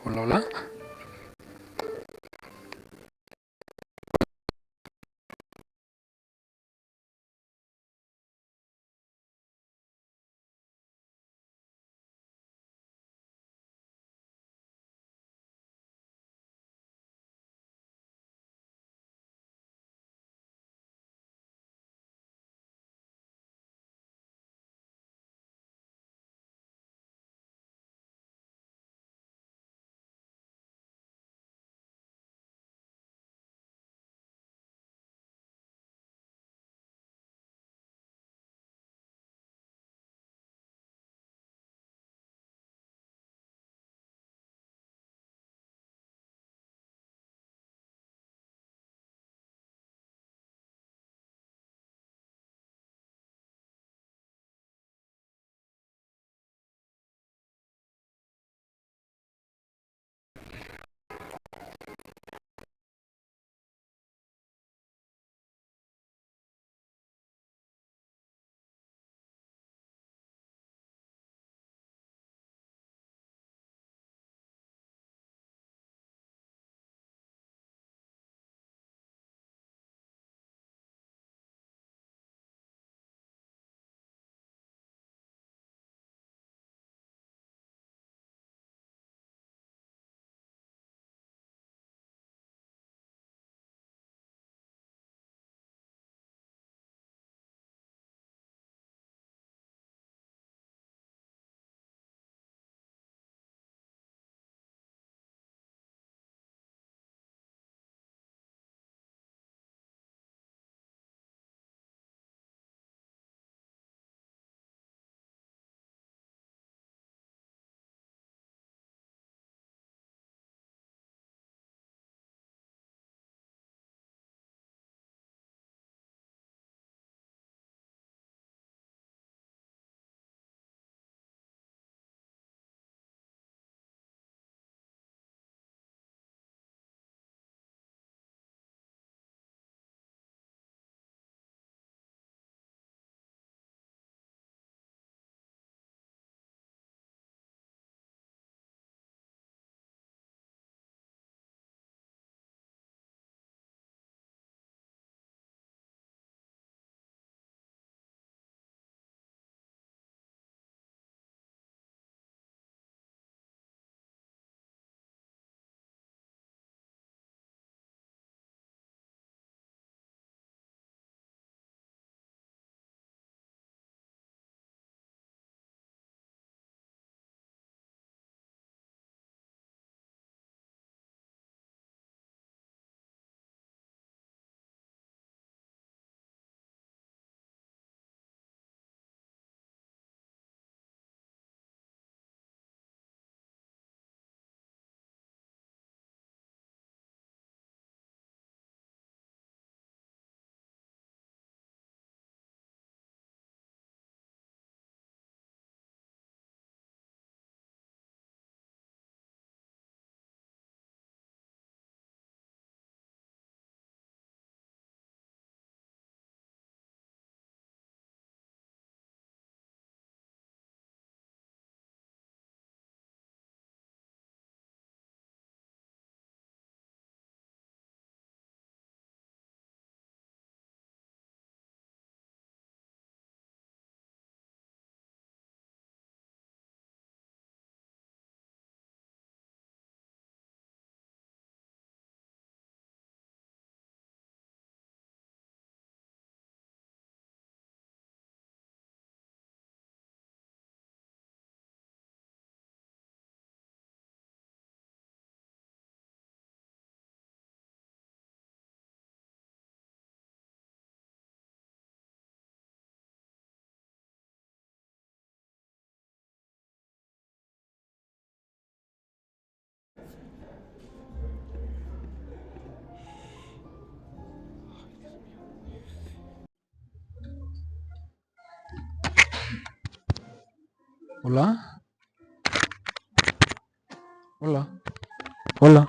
Hola, hola. Hola. Hola. Hola.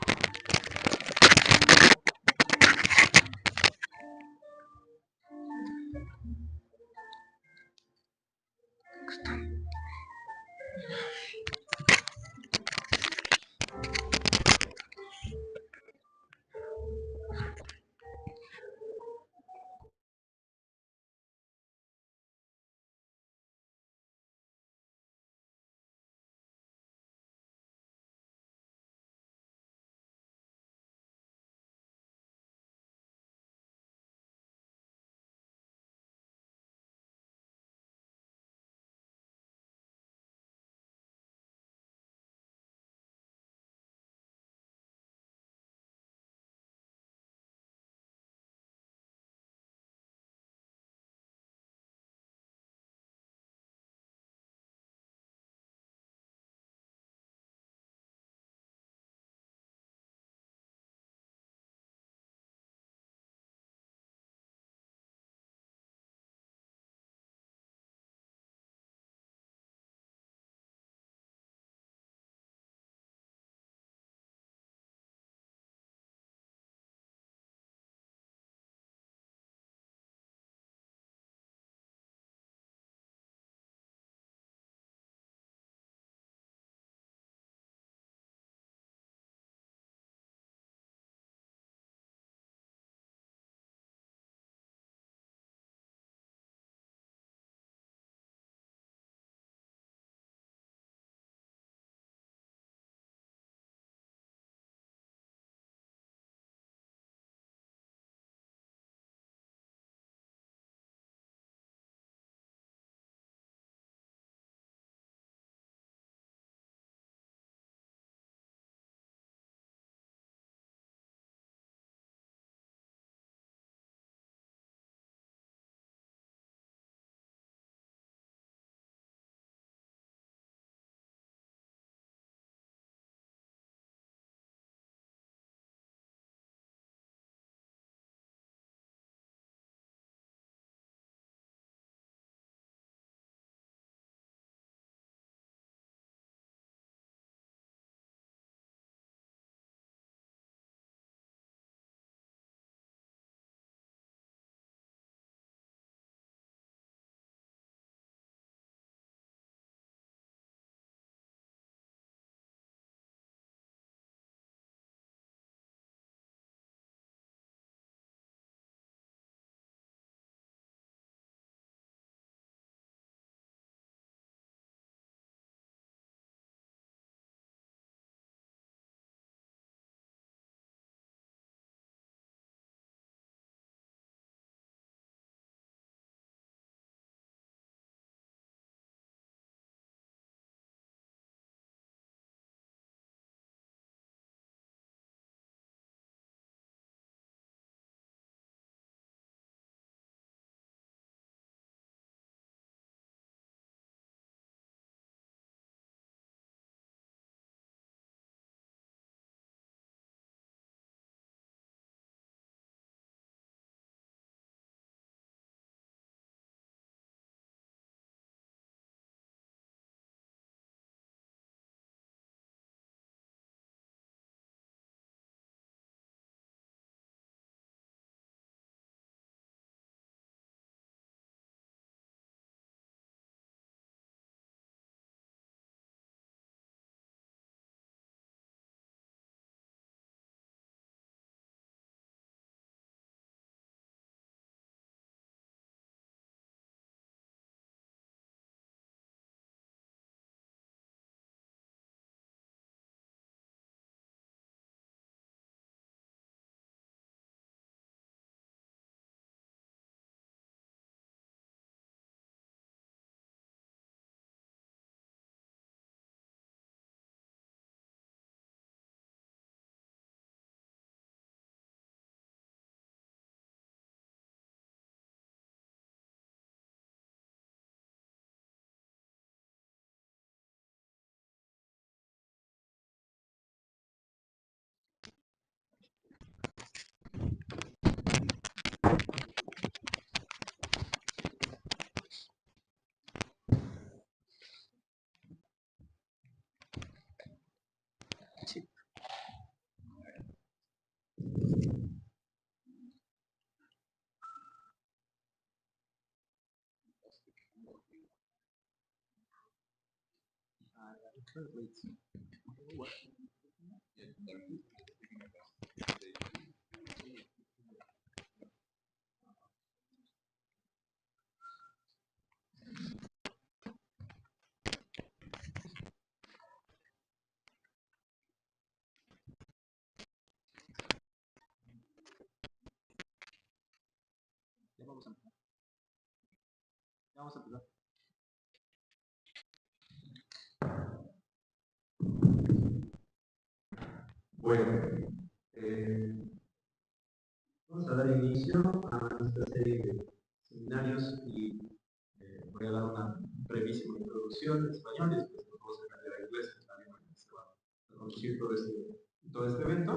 Sí. Ya vamos a empezar. Ya vamos a empezar. Bueno, vamos a dar inicio a nuestra serie de seminarios y voy a dar una brevísima introducción en español y después nos vamos a cambiar a inglés, que también se va a conducir todo este evento.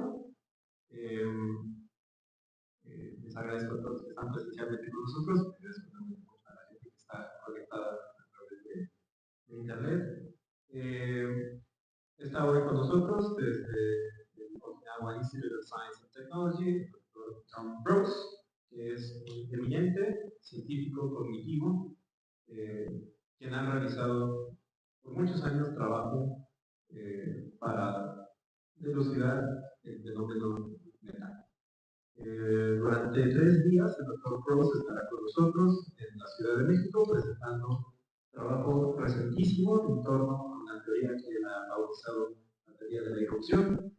Les agradezco a todos que están presencialmente con nosotros, agradezco también a la gente que está conectada a través de internet. Está hoy con nosotros desde el Okinawa Institute of Science and Technology, el doctor Tom Brooks, que es un eminente científico cognitivo, quien ha realizado por muchos años trabajo para dilucidar el fenómeno mental. Durante 3 días, el doctor Brooks estará con nosotros en la Ciudad de México presentando trabajo recientísimo en torno a una teoría que él ha bautizado la teoría de la irrupción.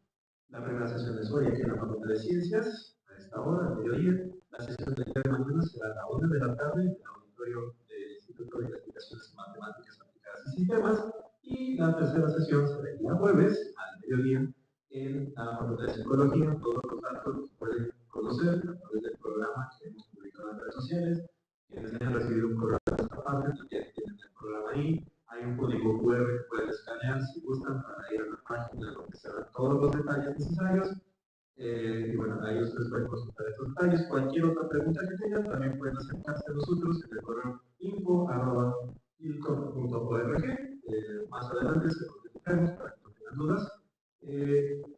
La primera sesión es hoy aquí en la Facultad de Ciencias, a esta hora, al mediodía. La sesión de mañana será a la 1 de la tarde en el auditorio del Instituto de Investigaciones Matemáticas Aplicadas y Sistemas. Y la tercera sesión será el día jueves, al mediodía, en la Facultad de Psicología. Todos los datos los pueden conocer a través del programa que hemos publicado en redes sociales. Quienes hayan recibido un correo de esta parte, también tienen el programa ahí. Hay un código QR que pueden escanear si gustan para ir a la página donde se dan todos los detalles necesarios. Y bueno, ahí ustedes pueden consultar estos detalles. Cualquier otra pregunta que tengan, también pueden acercarse a nosotros en el correo info@ilcom.org. Más adelante se contestaremos para que no tengan dudas.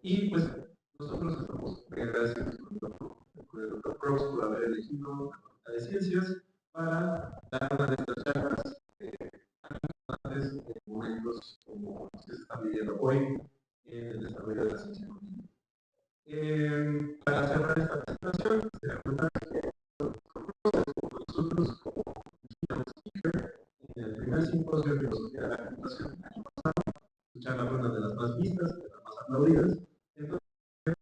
Y pues nosotros estamos muy agradecidos con el doctor Cross por haber elegido la Facultad de Ciencias para dar una de estas charlas en momentos como se está viviendo hoy en el desarrollo de la ciencia cognitiva. Para cerrar esta presentación, se da cuenta que nosotros como speaker en el primer simposio de filosofía de la computación del año pasado, su charla fue una de las más vistas, de las más aplaudidas. Entonces, la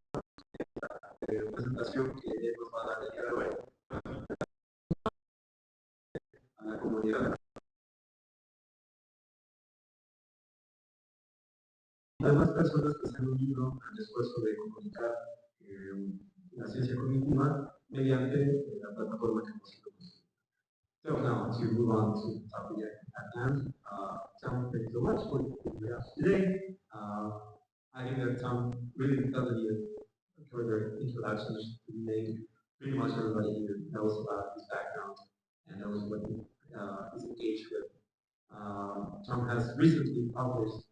presentación que él nos va a dar el día de hoy a la comunidad. Además, personas que se han unido al esfuerzo de comunicar la ciencia cognitiva mediante la plataforma que hemos ido. So now to move on to the topic at hand. Tom, thank you so much for being with us today. I think that Tom really doesn't need further introductions to be made. Pretty much everybody here knows about his background and knows what he is engaged with. Tom has recently published,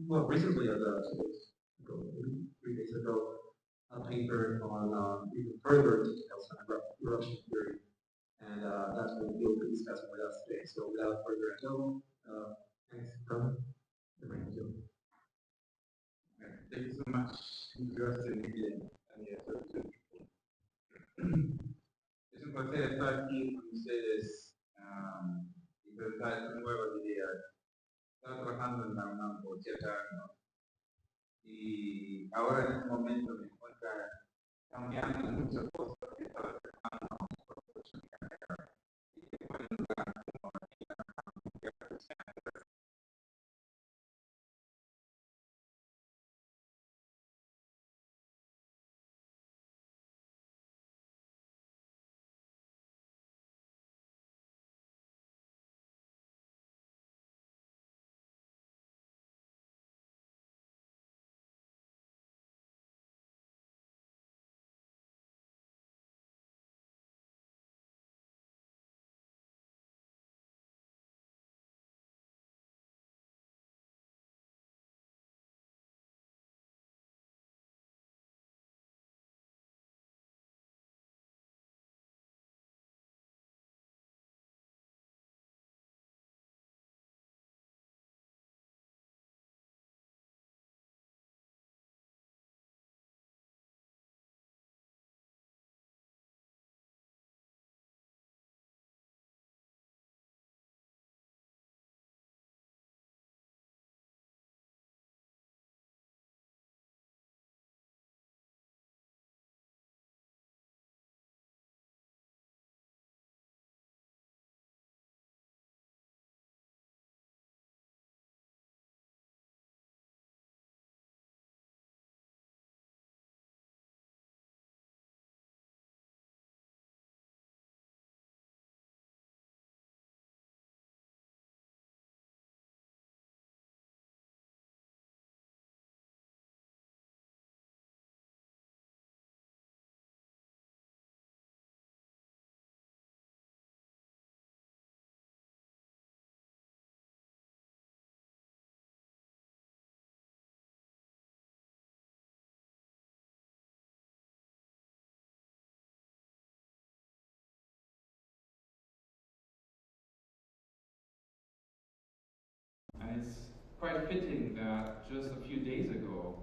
well, recently as a 3 days ago, a paper on even further details on eruption theory. And that's what we'll be discussing with us today. So without further ado, thanks Tom. Thank you. Thank you so much. Interesting again. Es un placer estar aquí con ustedes y presentar esta nueva idea. Estaba trabajando en la UNAM por 7 años y ahora en este momento me encuentro cambiando muchas cosas que estaba trabajando y que pueden dar como quite fitting that just a few days ago,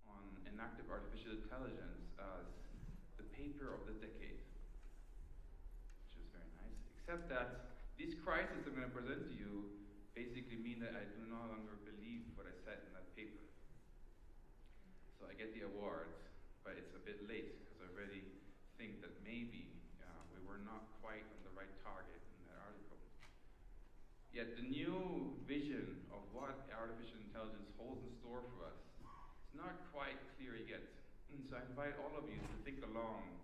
on enactive artificial intelligence as the paper of the decade, which is very nice, except that these crises I'm going to present to you basically mean that I do no longer believe what I said in that paper. So I get the award, but it's a bit late because I already think that maybe we were not quite on the right target in that article. Yet the new vision of what artificial intelligence holds in store for us is not quite clear yet. And so I invite all of you to think along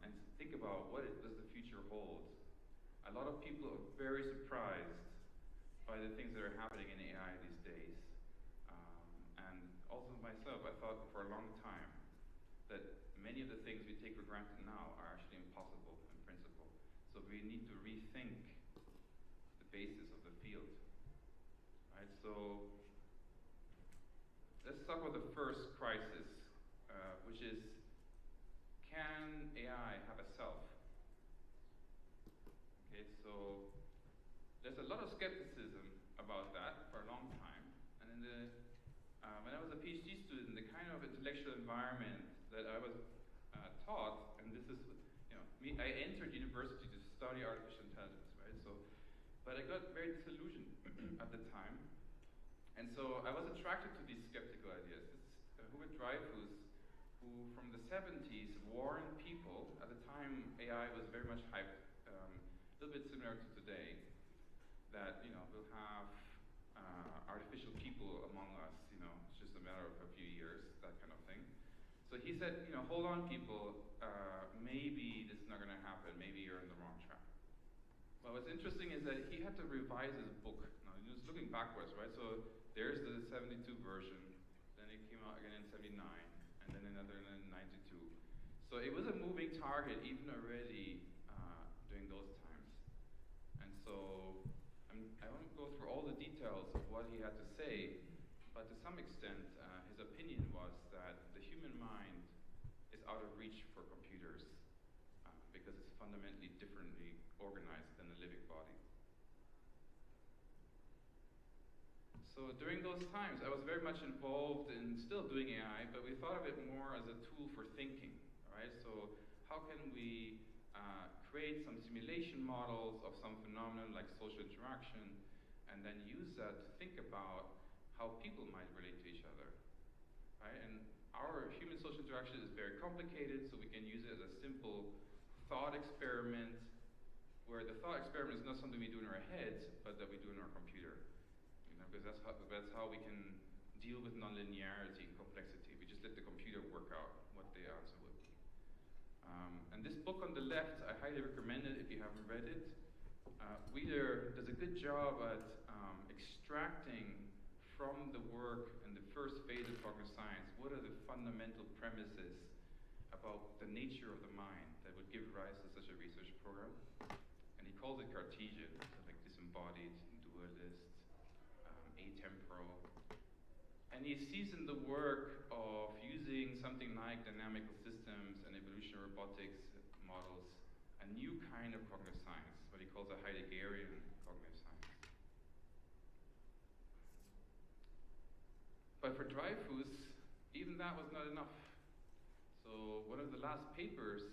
and think about what does the future hold. A lot of people are very surprised by the things that are happening in AI these days. And also myself, I thought for a long time that many of the things we take for granted now are actually impossible in principle. So we need to rethink the basis of the field. Right? So let's talk about the first crisis, which is, can AI have a self? Okay, so there's a lot of skepticism about that for a long time. And in the when I was a PhD student, the kind of intellectual environment that I was taught, and this is, I entered university to study artificial intelligence, right? So, but I got very disillusioned at the time, and so I was attracted to these skeptical ideas. This is Hubert Dreyfus, who from the 70s warned people. At the time, AI was very much hyped, a little bit similar to today, that we'll have artificial people among us. It's just a matter of a few years, that kind of thing. So he said, hold on, people. Maybe this is not going to happen. Maybe you're in the wrong track. Well, what's interesting is that he had to revise his book. Now, he was looking backwards, right? So there's the 72 version. Then it came out again in 79, and then another in 92. So it was a moving target even already during those times. And so I won't go through all the details of what he had to say, but to some extent, his opinion was that the human mind is out of reach for computers because it's fundamentally differently organized than a living body. So during those times, I was very much involved in still doing AI, but we thought of it more as a tool for thinking, right? So how can we create some simulation models of some phenomenon like social interaction, and then use that to think about how people might relate to each other, right? And our human social interaction is very complicated, so we can use it as a simple thought experiment, where the thought experiment is not something we do in our heads, but that we do in our computer. Because that's how we can deal with nonlinearity and complexity. We just let the computer work out what the answer would be. And this book on the left, I highly recommend it if you haven't read it. Wheeler does a good job at extracting from the work in the first phase of cognitive science what are the fundamental premises about the nature of the mind that would give rise to such a research program. And he calls it Cartesian, so like disembodied, dualist, atemporal. And he sees in the work of using something like dynamical systems and evolutionary robotics models a new kind of cognitive science, what he calls a Heideggerian cognitive science. But for Dreyfus, even that was not enough. So one of the last papers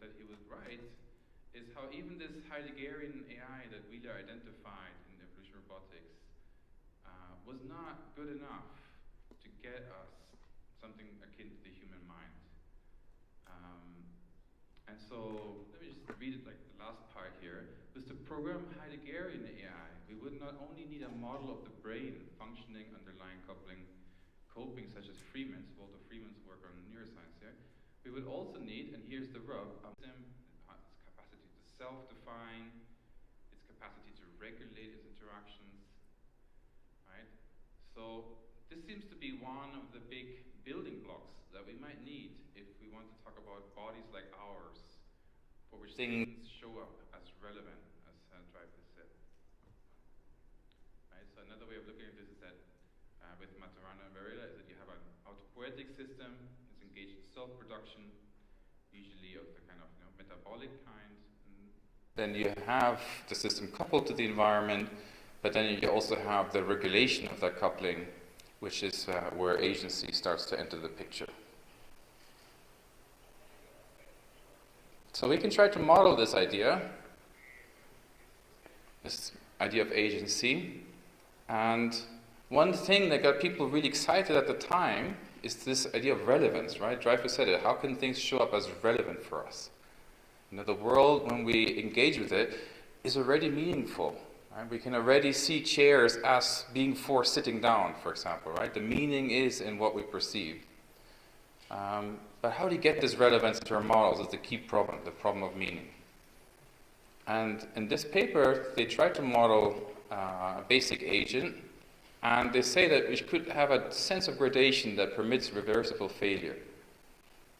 that he would write is how even this Heideggerian AI that Wheeler identified in evolutionary robotics was not good enough to get us something akin to the human mind. And so, let me just read it like the last part here. With to program Heideggerian AI, we would not only need a model of the brain functioning underlying coping such as Freeman's, Walter Freeman's work on neuroscience here, we would also need, and here's the rub, its capacity to self-define, its capacity to regulate its interactions, right? So this seems to be one of the big building blocks that we might need if we want to talk about bodies like ours, for which things show up as relevant, as Dreyfus said. Right? So another way of looking at this is that with Maturana and Varela is that you have an autopoietic system. It's engaged in self-production, usually of the kind of metabolic kind. And then you have the system coupled to the environment, but then you also have the regulation of that coupling, which is where agency starts to enter the picture. So we can try to model this idea of agency. And one thing that got people really excited at the time is this idea of relevance, right? Dreyfus said it, how can things show up as relevant for us? The world, when we engage with it, is already meaningful. Right? We can already see chairs as being for sitting down, for example, right? The meaning is in what we perceive. But how do you get this relevance into our models is the key problem, the problem of meaning. And in this paper, they try to model a basic agent, and they say that we could have a sense of gradation that permits reversible failure.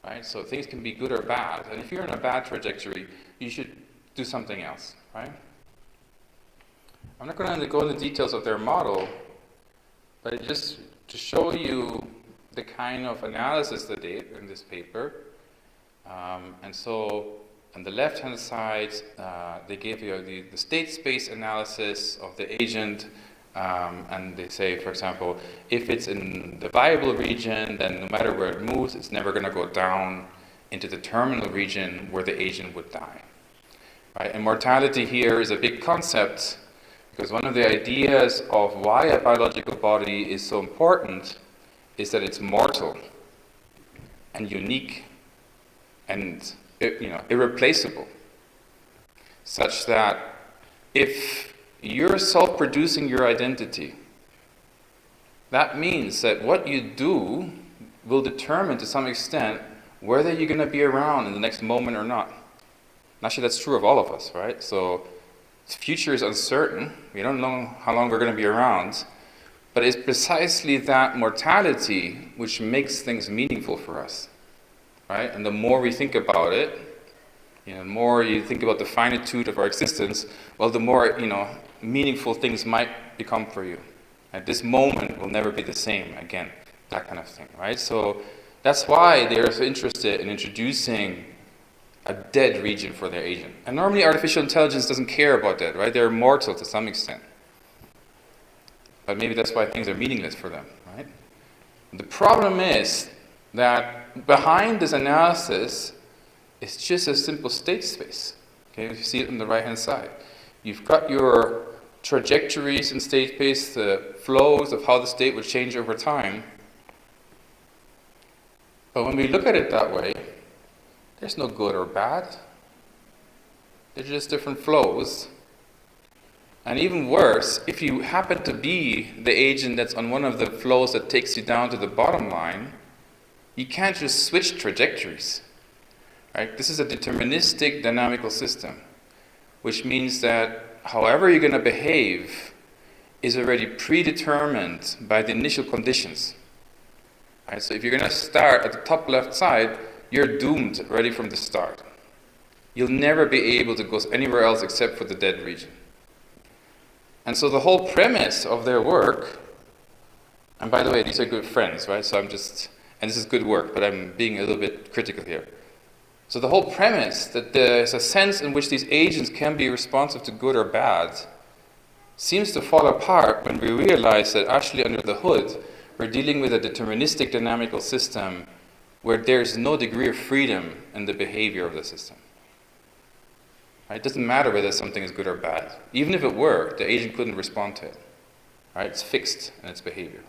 Right? So things can be good or bad, and if you're in a bad trajectory, you should do something else. Right? I'm not going to go into the details of their model, but just to show you the kind of analysis that they did in this paper. And so on the left-hand side, they gave you the state space analysis of the agent, and they say, for example, if it's in the viable region, then no matter where it moves, it's never going to go down into the terminal region where the agent would die. Right? And mortality here is a big concept, because one of the ideas of why a biological body is so important is that it's mortal and unique and irreplaceable, such that if you're self-producing your identity, that means that what you do will determine to some extent whether you're going to be around in the next moment or not. And actually, that's true of all of us, right? So the future is uncertain. We don't know how long we're going to be around. But it's precisely that mortality which makes things meaningful for us, right? And the more we think about it, the more you think about the finitude of our existence, well, the more, meaningful things might become for you. At this moment will never be the same again, that kind of thing, right? So that's why they're so interested in introducing a dead region for their agent. And normally artificial intelligence doesn't care about that, right? They're immortal to some extent. But maybe that's why things are meaningless for them, right? The problem is that behind this analysis is just a simple state space. Okay, you see it on the right-hand side. You've got your trajectories in state space, the flows of how the state would change over time. But when we look at it that way, there's no good or bad. They're just different flows. And even worse, if you happen to be the agent that's on one of the flows that takes you down to the bottom line, you can't just switch trajectories. Right? This is a deterministic dynamical system, which means that however you're going to behave is already predetermined by the initial conditions. Right? So if you're going to start at the top left side, you're doomed already from the start. You'll never be able to go anywhere else except for the dead region. And so the whole premise of their work, and by the way, these are good friends, right? So and this is good work, but I'm being a little bit critical here. So the whole premise that there's a sense in which these agents can be responsive to good or bad seems to fall apart when we realize that actually under the hood, we're dealing with a deterministic dynamical system where there's no degree of freedom in the behavior of the system. Right? It doesn't matter whether something is good or bad. Even if it were, the agent couldn't respond to it. Right? It's fixed in its behavior.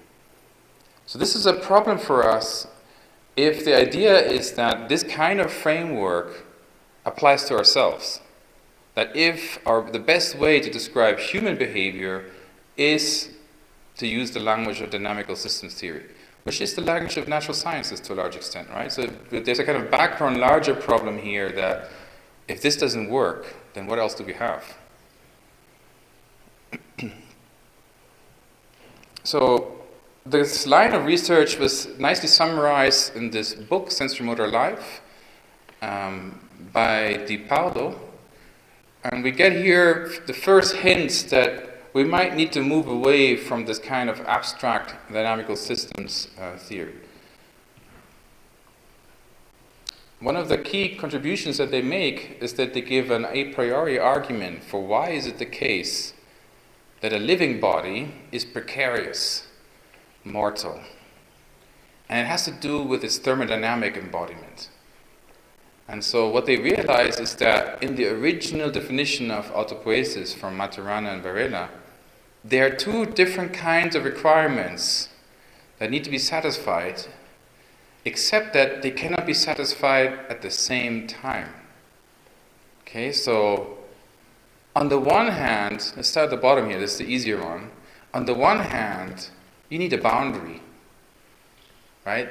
So this is a problem for us if the idea is that this kind of framework applies to ourselves. That if the best way to describe human behavior is to use the language of dynamical systems theory, which is the language of natural sciences to a large extent, right? So there's a kind of background, larger problem here that if this doesn't work, then what else do we have? So this line of research was nicely summarized in this book, Sensorimotor Life, by Di Pardo. And we get here the first hints that we might need to move away from this kind of abstract dynamical systems theory. One of the key contributions that they make is that they give an a priori argument for why is it the case that a living body is precarious, mortal. And it has to do with its thermodynamic embodiment. And so what they realize is that in the original definition of autopoiesis from Maturana and Varela, there are two different kinds of requirements that need to be satisfied, except that they cannot be satisfied at the same time. Okay, so on the one hand, let's start at the bottom here, this is the easier one. On the one hand, you need a boundary, right?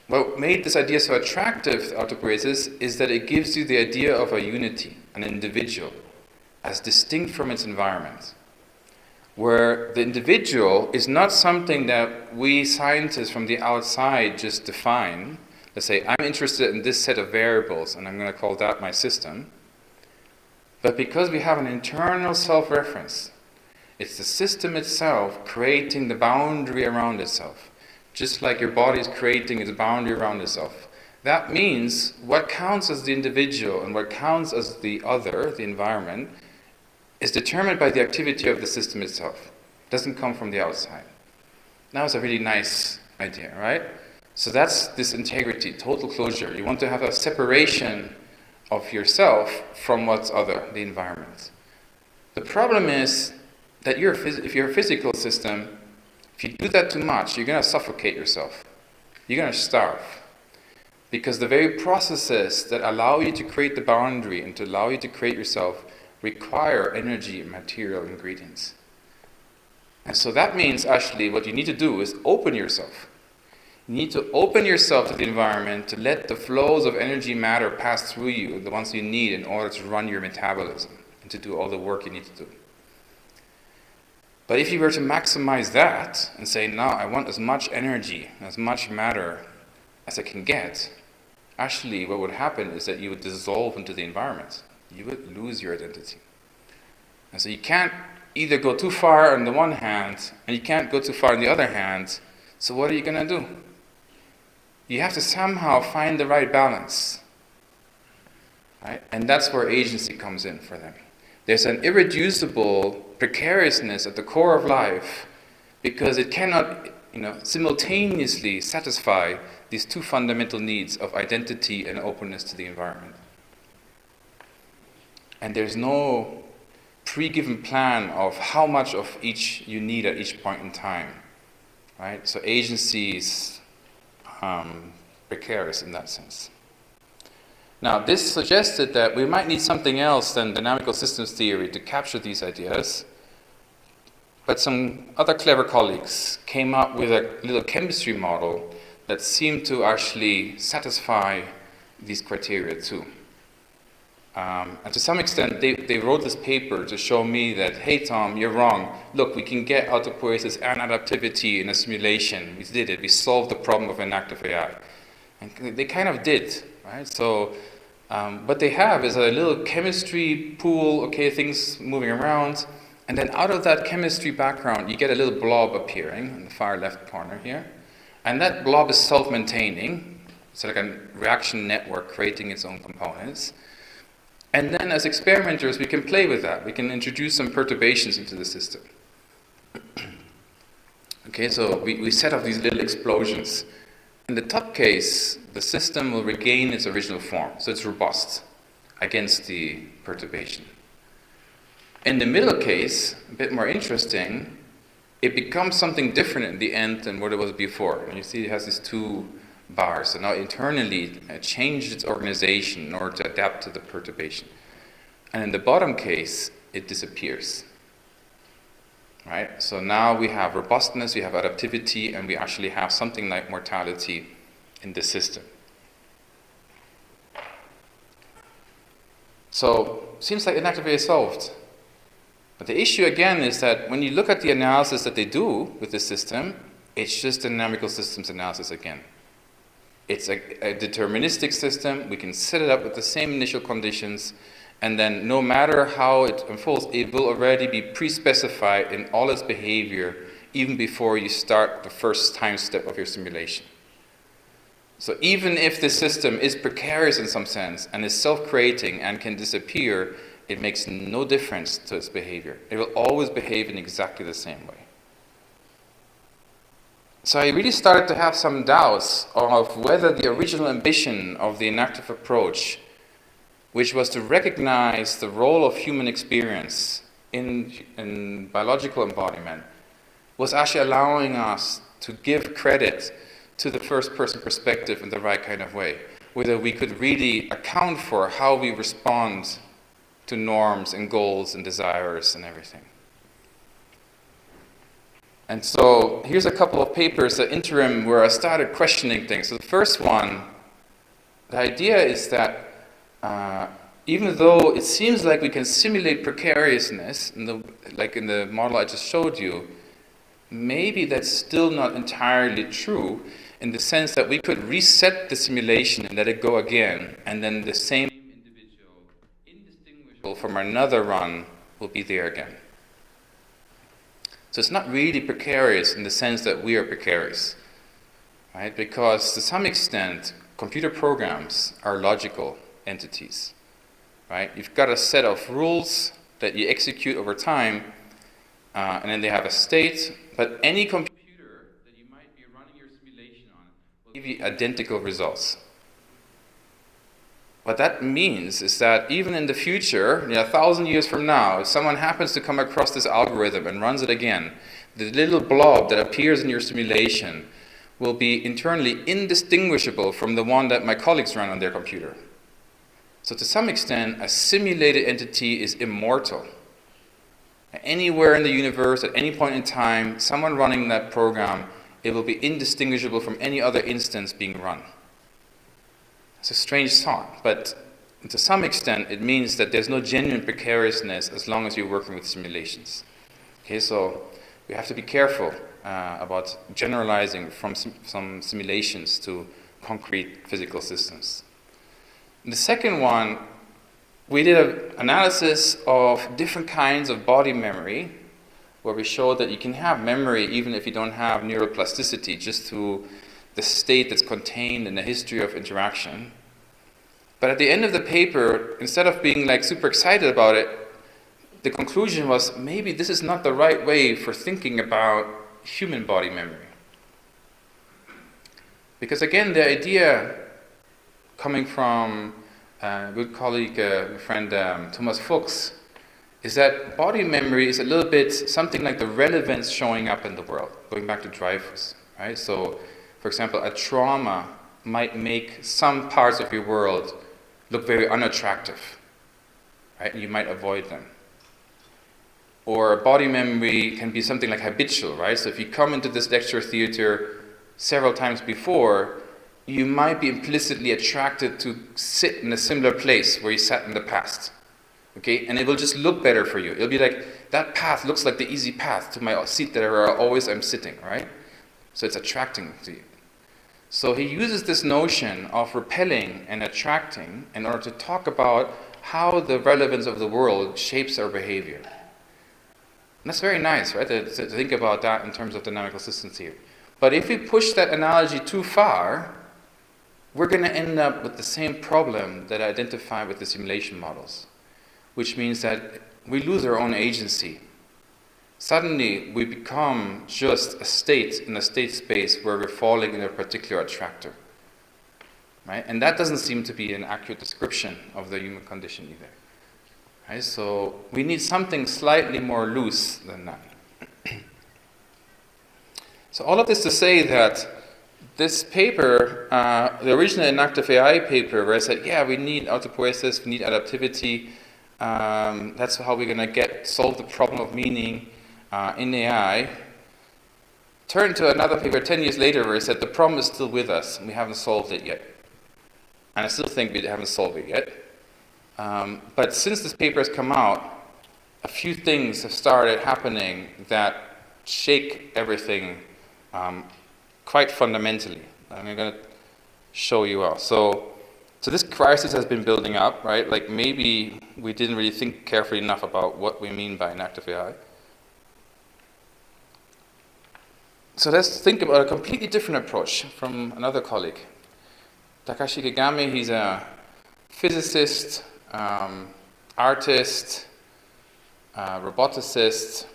What made this idea so attractive to autopoiesis is that it gives you the idea of a unity, an individual, as distinct from its environment, where the individual is not something that we scientists from the outside just define. Let's say, I'm interested in this set of variables, and I'm going to call that my system. But because we have an internal self-reference, it's the system itself creating the boundary around itself, just like your body is creating its boundary around itself. That means what counts as the individual and what counts as the other, the environment, is determined by the activity of the system itself. It doesn't come from the outside. Now it's a really nice idea, right? So that's this integrity, total closure. You want to have a separation of yourself from what's other, the environment. The problem is that if you're a physical system, if you do that too much, you're going to suffocate yourself. You're going to starve. Because the very processes that allow you to create the boundary and to allow you to create yourself require energy and material ingredients. And so that means actually what you need to do is open yourself. You need to open yourself to the environment to let the flows of energy matter pass through you, the ones you need in order to run your metabolism and to do all the work you need to do. But if you were to maximize that and say, no, I want as much energy, as much matter as I can get, actually what would happen is that you would dissolve into the environment. You would lose your identity. And so you can't either go too far on the one hand, and you can't go too far on the other hand. So what are you going to do? You have to somehow find the right balance. Right? And that's where agency comes in for them. There's an irreducible precariousness at the core of life because it cannot, simultaneously satisfy these two fundamental needs of identity and openness to the environment. And there's no pre-given plan of how much of each you need at each point in time, right? So agency is precarious in that sense. Now, this suggested that we might need something else than dynamical systems theory to capture these ideas, but some other clever colleagues came up with a little chemistry model that seemed to actually satisfy these criteria too. And to some extent, they wrote this paper to show me that, hey Tom, you're wrong. Look, we can get autopoiesis and adaptivity in a simulation. We did it. We solved the problem of inactive AI. And they kind of did, right? So what they have is a little chemistry pool, okay, things moving around. And then out of that chemistry background, you get a little blob appearing in the far left corner here. And that blob is self-maintaining. It's like a reaction network creating its own components. And then as experimenters, we can play with that. We can introduce some perturbations into the system. Okay, so we set up these little explosions. In the top case, the system will regain its original form. So it's robust against the perturbation. In the middle case, a bit more interesting, it becomes something different in the end than what it was before. And you see it has these two bars. So now internally it changed its organization in order to adapt to the perturbation. And in the bottom case, it disappears. Right? So now we have robustness, we have adaptivity, and we actually have something like mortality in the system. So seems like inactive AI is solved. But the issue again is that when you look at the analysis that they do with this system, it's just dynamical systems analysis again. It's a deterministic system. We can set it up with the same initial conditions, And then no matter how it unfolds, it will already be pre-specified in all its behavior even before you start the first time step of your simulation. So even if the system is precarious in some sense and is self-creating and can disappear, it makes no difference to its behavior. It will always behave in exactly the same way. So I really started to have some doubts of whether the original ambition of the enactive approach, which was to recognize the role of human experience in biological embodiment, was actually allowing us to give credit to the first-person perspective in the right kind of way, whether we could really account for how we respond to norms and goals and desires and everything. And so here's a couple of papers, the interim, where I started questioning things. So the first one, the idea is that even though it seems like we can simulate precariousness, like in the model I just showed you, maybe that's still not entirely true, in the sense that we could reset the simulation and let it go again, and then the same individual, indistinguishable from another run, will be there again. So it's not really precarious in the sense that we are precarious, right? Because to some extent, computer programs are logical entities, right? You've got a set of rules that you execute over time, and then they have a state, but any computer that you might be running your simulation on will give you identical results. What that means is that even in the future, 1,000 years from now, if someone happens to come across this algorithm and runs it again, the little blob that appears in your simulation will be internally indistinguishable from the one that my colleagues run on their computer. So to some extent, a simulated entity is immortal. Anywhere in the universe, at any point in time, someone running that program, it will be indistinguishable from any other instance being run. It's a strange thought, but to some extent, it means that there's no genuine precariousness as long as you're working with simulations. Okay, so we have to be careful about generalizing from some simulations to concrete physical systems. And the second one, we did an analysis of different kinds of body memory, where we showed that you can have memory even if you don't have neuroplasticity, just through the state that's contained in the history of interaction. But at the end of the paper, instead of being like super excited about it, the conclusion was maybe this is not the right way for thinking about human body memory. Because again, the idea coming from a good colleague, friend Thomas Fuchs, is that body memory is a little bit something like the relevance showing up in the world, going back to Dreyfus, right? So, for example, a trauma might make some parts of your world look very unattractive, right? You might avoid them. Or body memory can be something like habitual, right? So if you come into this lecture theater several times before, you might be implicitly attracted to sit in a similar place where you sat in the past, okay? And it will just look better for you. It'll be like, that path looks like the easy path to my seat that I'm sitting, right? So it's attracting to you. So he uses this notion of repelling and attracting in order to talk about how the relevance of the world shapes our behavior. And that's very nice, right, to think about that in terms of dynamical systems theory. But if we push that analogy too far, we're going to end up with the same problem that I identified with the simulation models, which means that we lose our own agency. Suddenly, we become just a state in a state space where we're falling in a particular attractor, right? And that doesn't seem to be an accurate description of the human condition either, right? So we need something slightly more loose than that. So all of this to say that this paper, the original Enactive AI paper, where I said, yeah, we need autopoiesis, we need adaptivity, that's how we're going to solve the problem of meaning in AI, turned to another paper 10 years later where I said, the problem is still with us, and we haven't solved it yet. And I still think we haven't solved it yet. But since this paper has come out, a few things have started happening that shake everything quite fundamentally. I'm going to show you all. So So this crisis has been building up, right? Like maybe we didn't really think carefully enough about what we mean by an active AI. So let's think about a completely different approach from another colleague. Takashi Kigami, he's a physicist, artist, roboticist,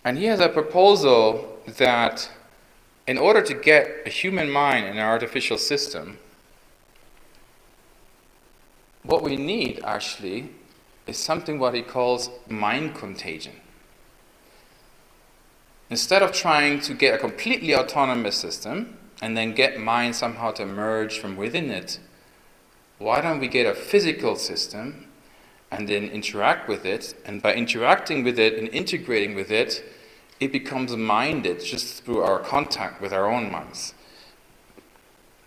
and he has a proposal that in order to get a human mind in an artificial system, what we need actually is something what he calls mind contagion. Instead of trying to get a completely autonomous system and then get mind somehow to emerge from within it, why don't we get a physical system and then interact with it, and by interacting with it and integrating with it, it becomes minded just through our contact with our own minds.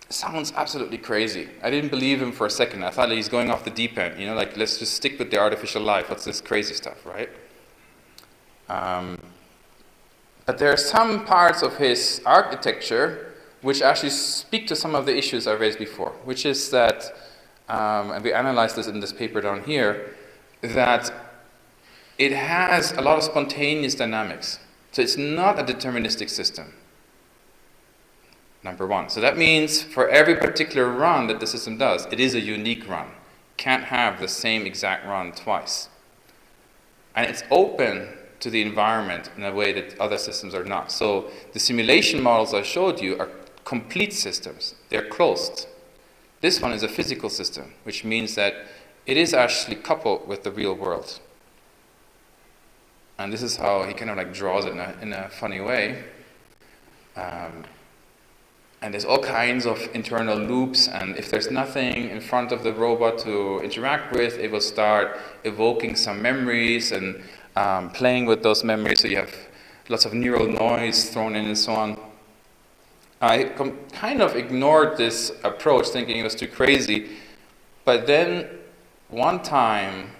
Sounds absolutely crazy. I didn't believe him for a second. I thought he's going off the deep end, like let's just stick with the artificial life. What's this crazy stuff, right? But there are some parts of his architecture which actually speak to some of the issues I raised before, which is that, and we analyzed this in this paper down here, that it has a lot of spontaneous dynamics. So it's not a deterministic system, number one. So that means for every particular run that the system does, it is a unique run. Can't have the same exact run twice. And it's open to the environment in a way that other systems are not. So the simulation models I showed you are complete systems. They're closed. This one is a physical system, which means that it is actually coupled with the real world. And this is how he kind of like draws it in a funny way. And there's all kinds of internal loops, and if there's nothing in front of the robot to interact with, it will start evoking some memories and playing with those memories, so you have lots of neural noise thrown in and so on. I kind of ignored this approach, thinking it was too crazy, but then one time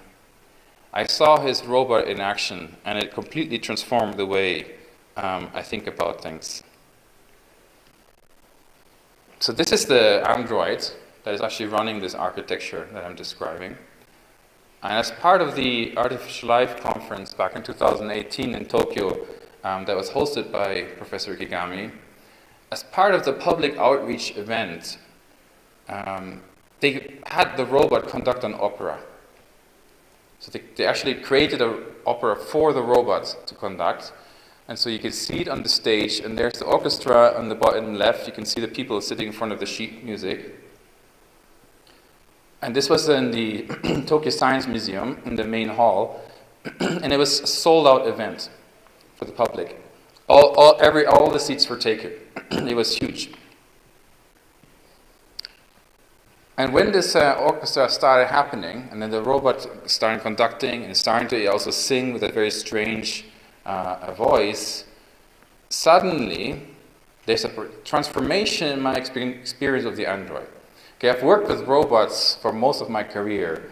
I saw his robot in action, and it completely transformed the way I think about things. So this is the Android that is actually running this architecture that I'm describing. And as part of the Artificial Life conference back in 2018 in Tokyo, that was hosted by Professor Kigami, as part of the public outreach event, they had the robot conduct an opera. So they actually created an opera for the robot to conduct. And so you can see it on the stage, and there's the orchestra on the bottom left. You can see the people sitting in front of the sheet music. And this was in the Tokyo Science Museum in the main hall, and it was a sold-out event for the public. All the seats were taken. It was huge. And when this orchestra started happening, and then the robot started conducting and starting to also sing with a very strange voice, suddenly there's a transformation in my experience of the Android. Okay, I've worked with robots for most of my career,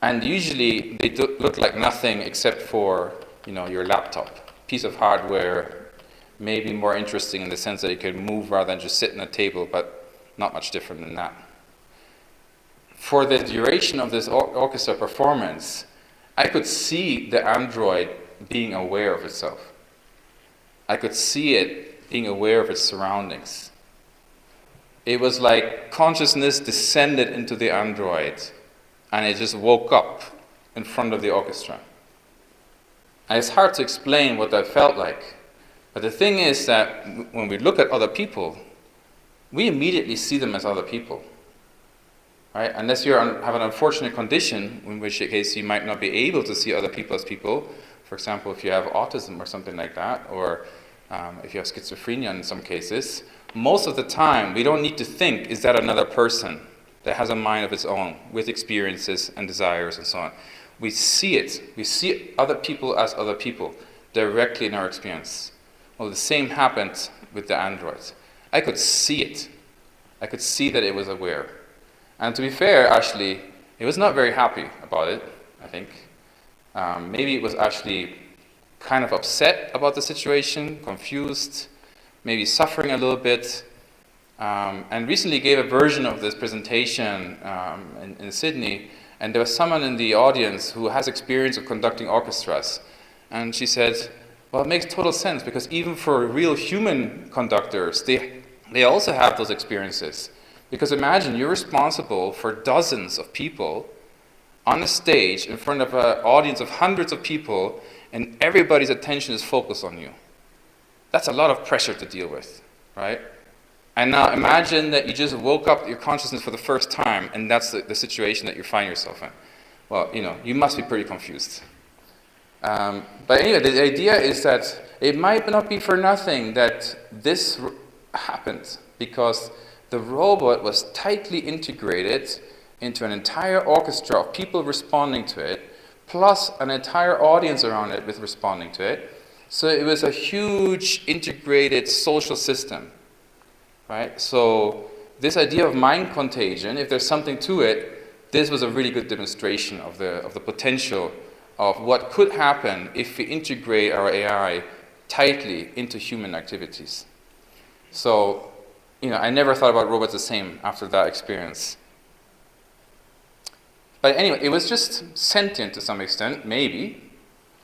and usually they look like nothing except for your laptop, piece of hardware, maybe more interesting in the sense that you can move rather than just sit on a table, but not much different than that. For the duration of this orchestra performance, I could see the Android being aware of itself. I could see it being aware of its surroundings. It was like consciousness descended into the Android, and it just woke up in front of the orchestra. And it's hard to explain what that felt like. But the thing is that when we look at other people, we immediately see them as other people. Right? Unless you have an unfortunate condition, in which case you might not be able to see other people as people. For example, if you have autism or something like that, or if you have schizophrenia in some cases, most of the time we don't need to think, is that another person that has a mind of its own with experiences and desires and so on. We see it. We see other people as other people directly in our experience. Well, the same happened with the Android. I could see it. I could see that it was aware. And to be fair, actually, it was not very happy about it, I think. Maybe it was actually kind of upset about the situation, confused, maybe suffering a little bit. and recently gave a version of this presentation in Sydney, and there was someone in the audience who has experience of conducting orchestras, and she said, well, it makes total sense, because even for real human conductors, they also have those experiences. Because imagine you're responsible for dozens of people on a stage in front of an audience of hundreds of people, and everybody's attention is focused on you. That's a lot of pressure to deal with, right? And now imagine that you just woke up your consciousness for the first time, and that's the situation that you find yourself in. Well, you must be pretty confused. But anyway, the idea is that it might not be for nothing that this happened, because the robot was tightly integrated into an entire orchestra of people responding to it, plus an entire audience around it with responding to it. So it was a huge integrated social system, right? So this idea of mind contagion, if there's something to it, this was a really good demonstration of the potential of what could happen if we integrate our AI tightly into human activities. So, I never thought about robots the same after that experience. But anyway, it was just sentient to some extent, maybe.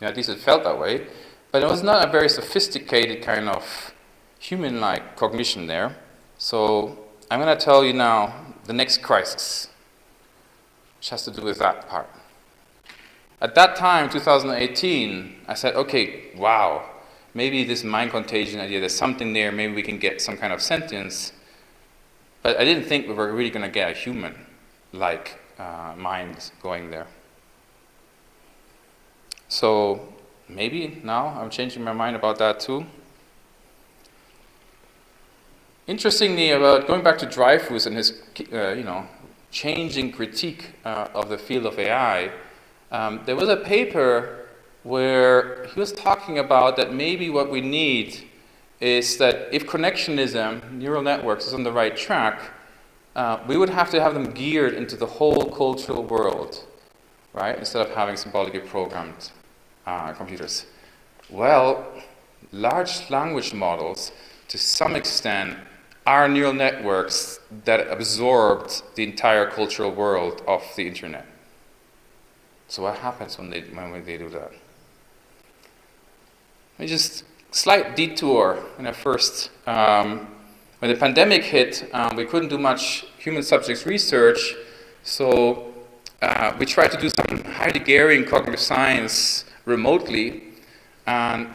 At least it felt that way. But it was not a very sophisticated kind of human-like cognition there. So I'm going to tell you now the next crisis, which has to do with that part. At that time, 2018, I said, okay, wow, maybe this mind contagion idea, there's something there, maybe we can get some kind of sentience. But I didn't think we were really going to get a human-like mind going there. So maybe now I'm changing my mind about that too. Interestingly, about going back to Dreyfus and his, changing critique of the field of AI, there was a paper where he was talking about that maybe what we need is that if connectionism, neural networks, is on the right track, we would have to have them geared into the whole cultural world, right? Instead of having symbolically programmed computers. Well, large language models, to some extent, are neural networks that absorbed the entire cultural world of the internet. So what happens when they do that? Just slight detour when when the pandemic hit, we couldn't do much human subjects research, so we tried to do some Heideggerian cognitive science remotely and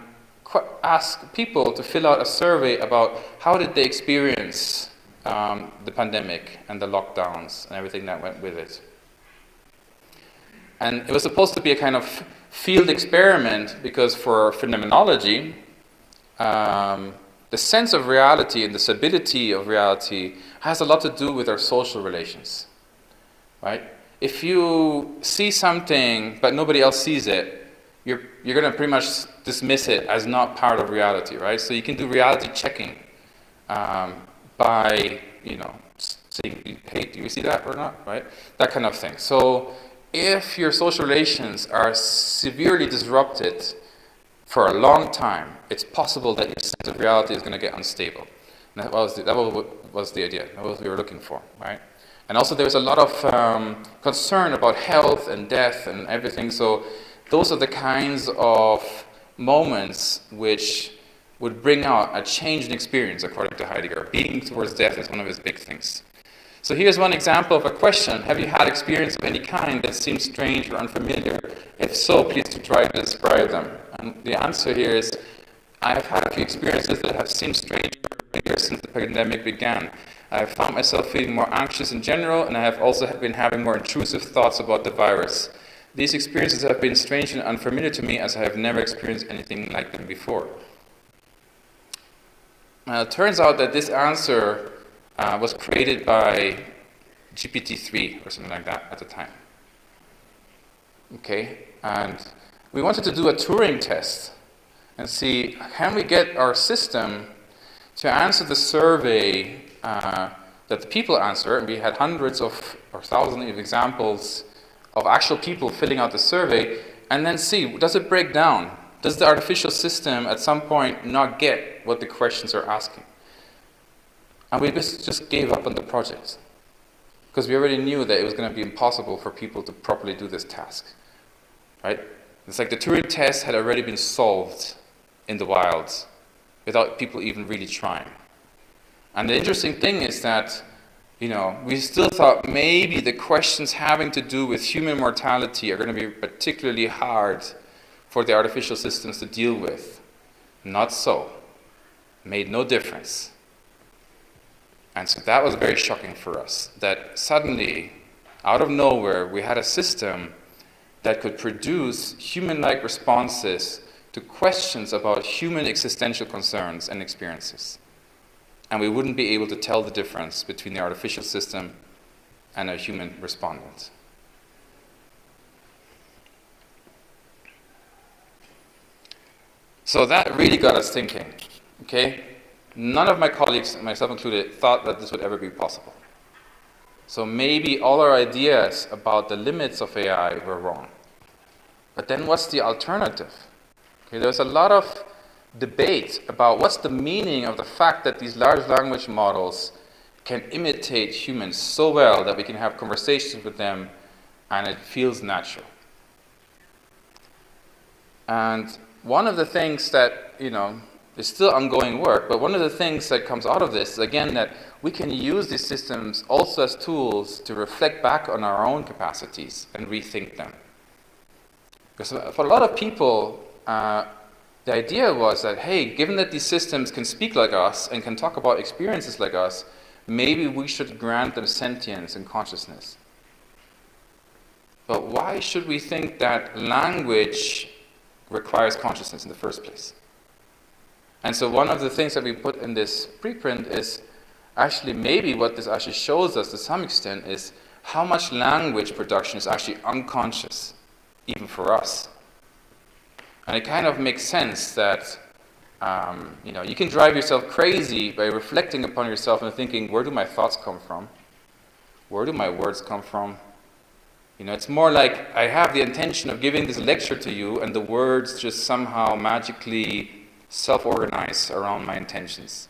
ask people to fill out a survey about how did they experience the pandemic and the lockdowns and everything that went with it. And it was supposed to be a kind of field experiment because for phenomenology, the sense of reality and the stability of reality has a lot to do with our social relations, right? If you see something but nobody else sees it, you're going to pretty much dismiss it as not part of reality, right? So you can do reality checking by, saying, hey, do you see that or not, right? That kind of thing. So if your social relations are severely disrupted for a long time, it's possible that your sense of reality is going to get unstable. And that was the idea. That was what we were looking for, right? And also there was a lot of concern about health and death and everything. So those are the kinds of moments which would bring out a change in experience, according to Heidegger. Being towards death is one of his big things. So here's one example of a question. Have you had experience of any kind that seems strange or unfamiliar? If so, please try to describe them. And the answer here is, I have had a few experiences that have seemed strange or unfamiliar since the pandemic began. I have found myself feeling more anxious in general, and I have also been having more intrusive thoughts about the virus. These experiences have been strange and unfamiliar to me as I have never experienced anything like them before. It turns out that this answer was created by GPT-3 or something like that at the time. Okay, and we wanted to do a Turing test and see, can we get our system to answer the survey that the people answer, and we had hundreds of or thousands of examples of actual people filling out the survey, and then see, does it break down? Does the artificial system at some point not get what the questions are asking? And we just gave up on the project. Because we already knew that it was going to be impossible for people to properly do this task. Right? It's like the Turing test had already been solved in the wilds without people even really trying. And the interesting thing is that, we still thought maybe the questions having to do with human mortality are going to be particularly hard for the artificial systems to deal with. Not so. Made no difference. And so that was very shocking for us, that suddenly, out of nowhere, we had a system that could produce human-like responses to questions about human existential concerns and experiences. And we wouldn't be able to tell the difference between the artificial system and a human respondent. So that really got us thinking, okay? None of my colleagues, myself included, thought that this would ever be possible. So maybe all our ideas about the limits of AI were wrong. But then what's the alternative? Okay, there's a lot of debate about what's the meaning of the fact that these large language models can imitate humans so well that we can have conversations with them and it feels natural. And one of the things that, is still ongoing work, but one of the things that comes out of this is, again, that we can use these systems also as tools to reflect back on our own capacities and rethink them. Because for a lot of people, the idea was that, hey, given that these systems can speak like us and can talk about experiences like us, maybe we should grant them sentience and consciousness. But why should we think that language requires consciousness in the first place? And so one of the things that we put in this preprint is actually maybe what this actually shows us to some extent is how much language production is actually unconscious, even for us. And it kind of makes sense that you can drive yourself crazy by reflecting upon yourself and thinking, where do my thoughts come from? Where do my words come from? It's more like I have the intention of giving this lecture to you and the words just somehow magically self-organize around my intentions.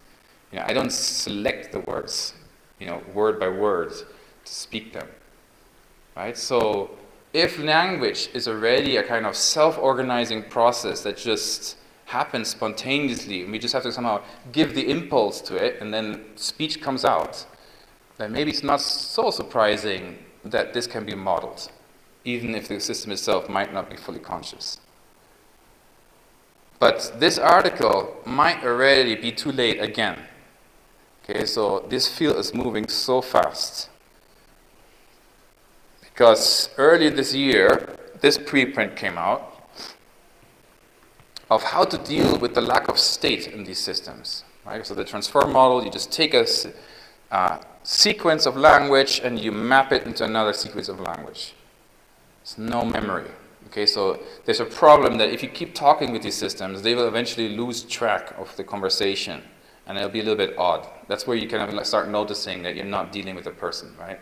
I don't select the words, word by word to speak them, right? So if language is already a kind of self-organizing process that just happens spontaneously, and we just have to somehow give the impulse to it, and then speech comes out, then maybe it's not so surprising that this can be modeled, even if the system itself might not be fully conscious. But this article might already be too late again. Okay, so this field is moving so fast. Because earlier this year, this preprint came out of how to deal with the lack of state in these systems. Right? So the transform model, you just take a sequence of language and you map it into another sequence of language. There's no memory. Okay, so there's a problem that if you keep talking with these systems, they will eventually lose track of the conversation, and it'll be a little bit odd. That's where you kind of start noticing that you're not dealing with a person, right?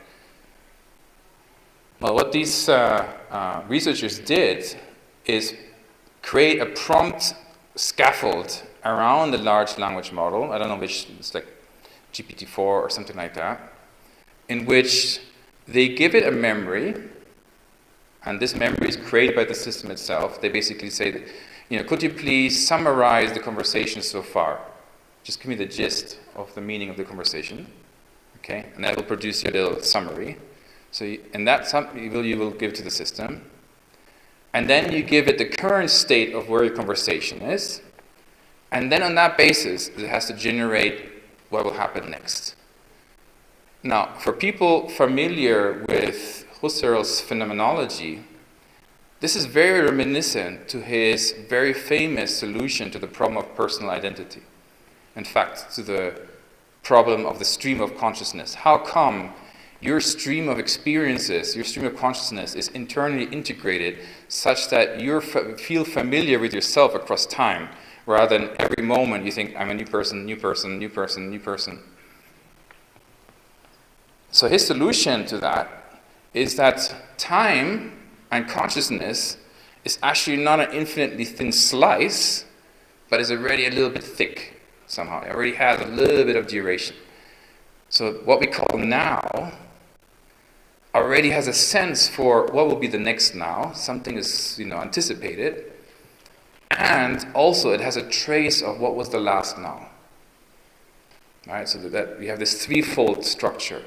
Well, what these researchers did is create a prompt scaffold around the large language model. I don't know which, it's like GPT-4 or something like that, in which they give it a memory. And this memory is created by the system itself. They basically say that, could you please summarize the conversation so far? Just give me the gist of the meaning of the conversation. Okay, and that will produce you a little summary. So you will give to the system. And then you give it the current state of where your conversation is. And then on that basis, it has to generate what will happen next. Now, for people familiar with Husserl's phenomenology, this is very reminiscent to his very famous solution to the problem of personal identity. In fact, to the problem of the stream of consciousness. How come your stream of experiences, your stream of consciousness is internally integrated such that you feel familiar with yourself across time, rather than every moment you think, I'm a new person, new person, new person, new person. So his solution to that is that time and consciousness is actually not an infinitely thin slice, but is already a little bit thick somehow. It already has a little bit of duration. So what we call now already has a sense for what will be the next now. Something is, anticipated. And also it has a trace of what was the last now. Right? So that we have this threefold structure.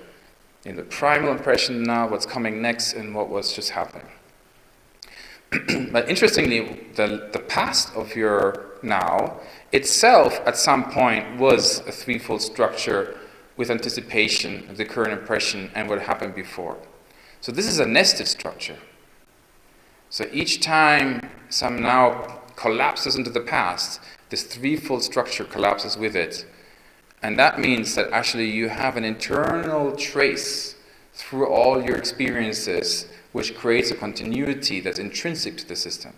In the primal impression now, what's coming next, and what was just happening. But interestingly, the past of your now itself at some point was a threefold structure with anticipation of the current impression and what happened before. So this is a nested structure. So each time some now collapses into the past, this threefold structure collapses with it. And that means that actually you have an internal trace through all your experiences which creates a continuity that's intrinsic to the system.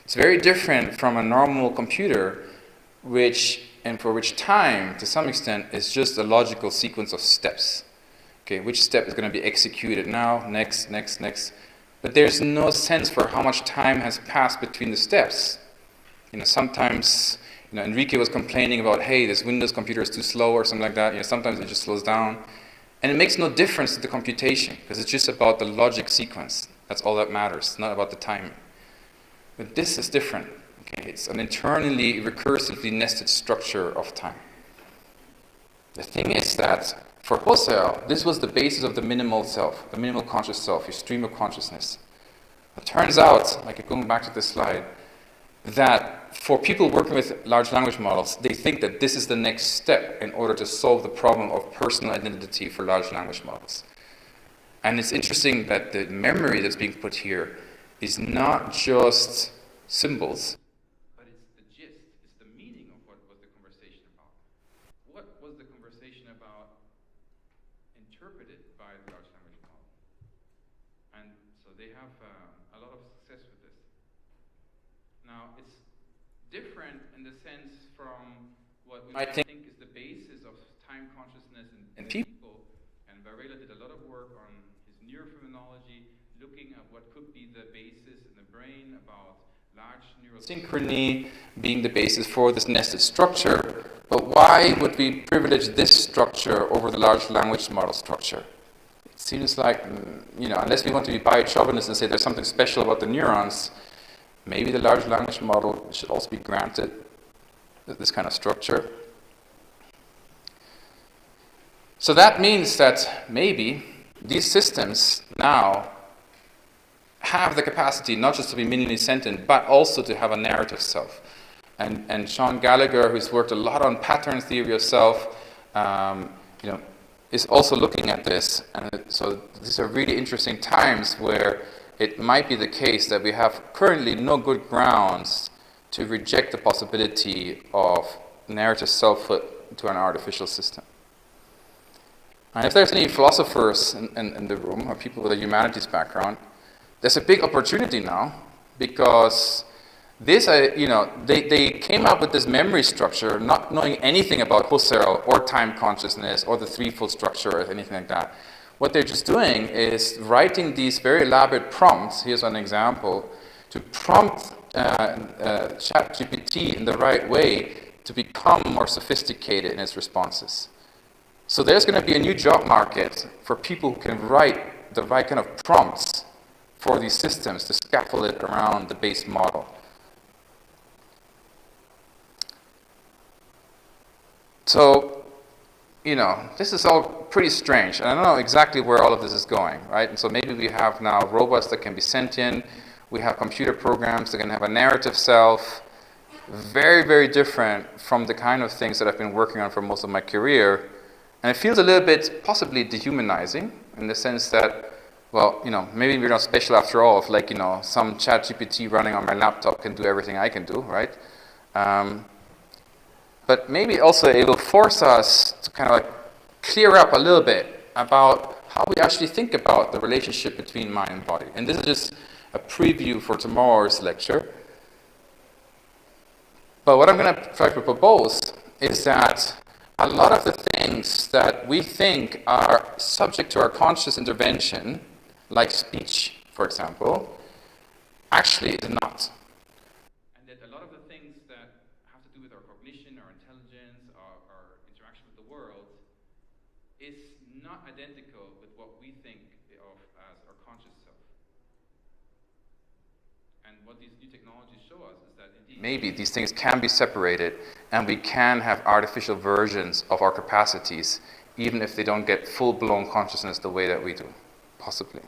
It's very different from a normal computer for which time, to some extent, is just a logical sequence of steps. Okay, which step is going to be executed now, next. But there's no sense for how much time has passed between the steps. Sometimes, Enrique was complaining about, hey, this Windows computer is too slow or something like that. Sometimes it just slows down. And it makes no difference to the computation, because it's just about the logic sequence. That's all that matters, not about the timing. But this is different. Okay? It's an internally, recursively nested structure of time. The thing is that for Husserl, this was the basis of the minimal self, the minimal conscious self, your stream of consciousness. It turns out, like going back to this slide, that for people working with large language models, they think that this is the next step in order to solve the problem of personal identity for large language models. And it's interesting that the memory that's being put here is not just symbols, but it's the gist, it's the meaning of what was the conversation about. What was the conversation about interpreted by the large language model? And so they have a lot of success with this. Now, it's different in the sense from what we might think is the basis of time consciousness in people. And Varela did a lot of work on his neurophenomenology, looking at what could be the basis in the brain about large neural synchrony being the basis for this nested structure. But why would we privilege this structure over the large language model structure? It seems like, unless we want to be bio-chauvinist and say there's something special about the neurons, maybe the large language model should also be granted this kind of structure. So that means that maybe these systems now have the capacity not just to be minimally sentient, but also to have a narrative self. And Sean Gallagher, who's worked a lot on pattern theory of self, is also looking at this. And so these are really interesting times where it might be the case that we have currently no good grounds to reject the possibility of narrative selfhood to an artificial system. And if there's any philosophers in the room, or people with a humanities background, there's a big opportunity now, because this, they came up with this memory structure, not knowing anything about Husserl or time consciousness or the threefold structure or anything like that. What they're just doing is writing these very elaborate prompts. Here's an example, to prompt ChatGPT in the right way to become more sophisticated in its responses. So there's going to be a new job market for people who can write the right kind of prompts for these systems to scaffold it around the base model. So, this is all pretty strange, and I don't know exactly where all of this is going, right? And so maybe we have now robots that can be sentient, we have computer programs that can have a narrative self, very, very different from the kind of things that I've been working on for most of my career. And it feels a little bit possibly dehumanizing, in the sense that, well, maybe we're not special after all, if some ChatGPT running on my laptop can do everything I can do, right? But maybe also it will force us to kind of clear up a little bit about how we actually think about the relationship between mind and body. And this is just a preview for tomorrow's lecture. But what I'm going to try to propose is that a lot of the things that we think are subject to our conscious intervention, like speech, for example, actually is not. And that a lot of the things that have to do with our cognition, our intelligence, our interaction with the world, is what we think of as our conscious self. And what these new technologies show us is that indeed maybe these things can be separated, and we can have artificial versions of our capacities, even if they don't get full-blown consciousness the way that we do, possibly.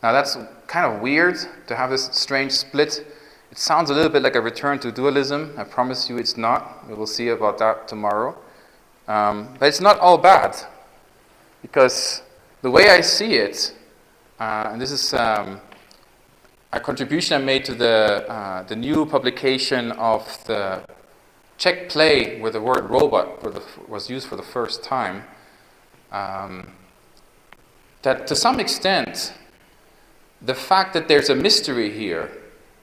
Now that's kind of weird to have this strange split. It sounds a little bit like a return to dualism. I promise you it's not. We will see about that tomorrow. But it's not all bad, because the way I see it, and this is a contribution I made to the new publication of the Czech play where the word robot was used for the first time, that to some extent, the fact that there's a mystery here,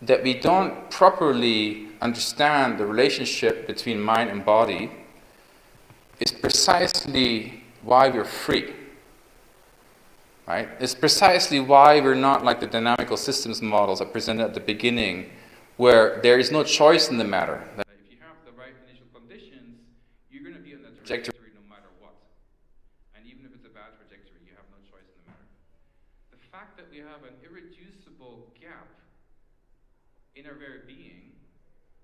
that we don't properly understand the relationship between mind and body, is precisely why we're free. Right? It's precisely why we're not like the dynamical systems models I presented at the beginning, where there is no choice in the matter. That if you have the right initial conditions, you're going to be on the trajectory no matter what. And even if it's a bad trajectory, you have no choice in the matter. The fact that we have an irreducible gap in our very being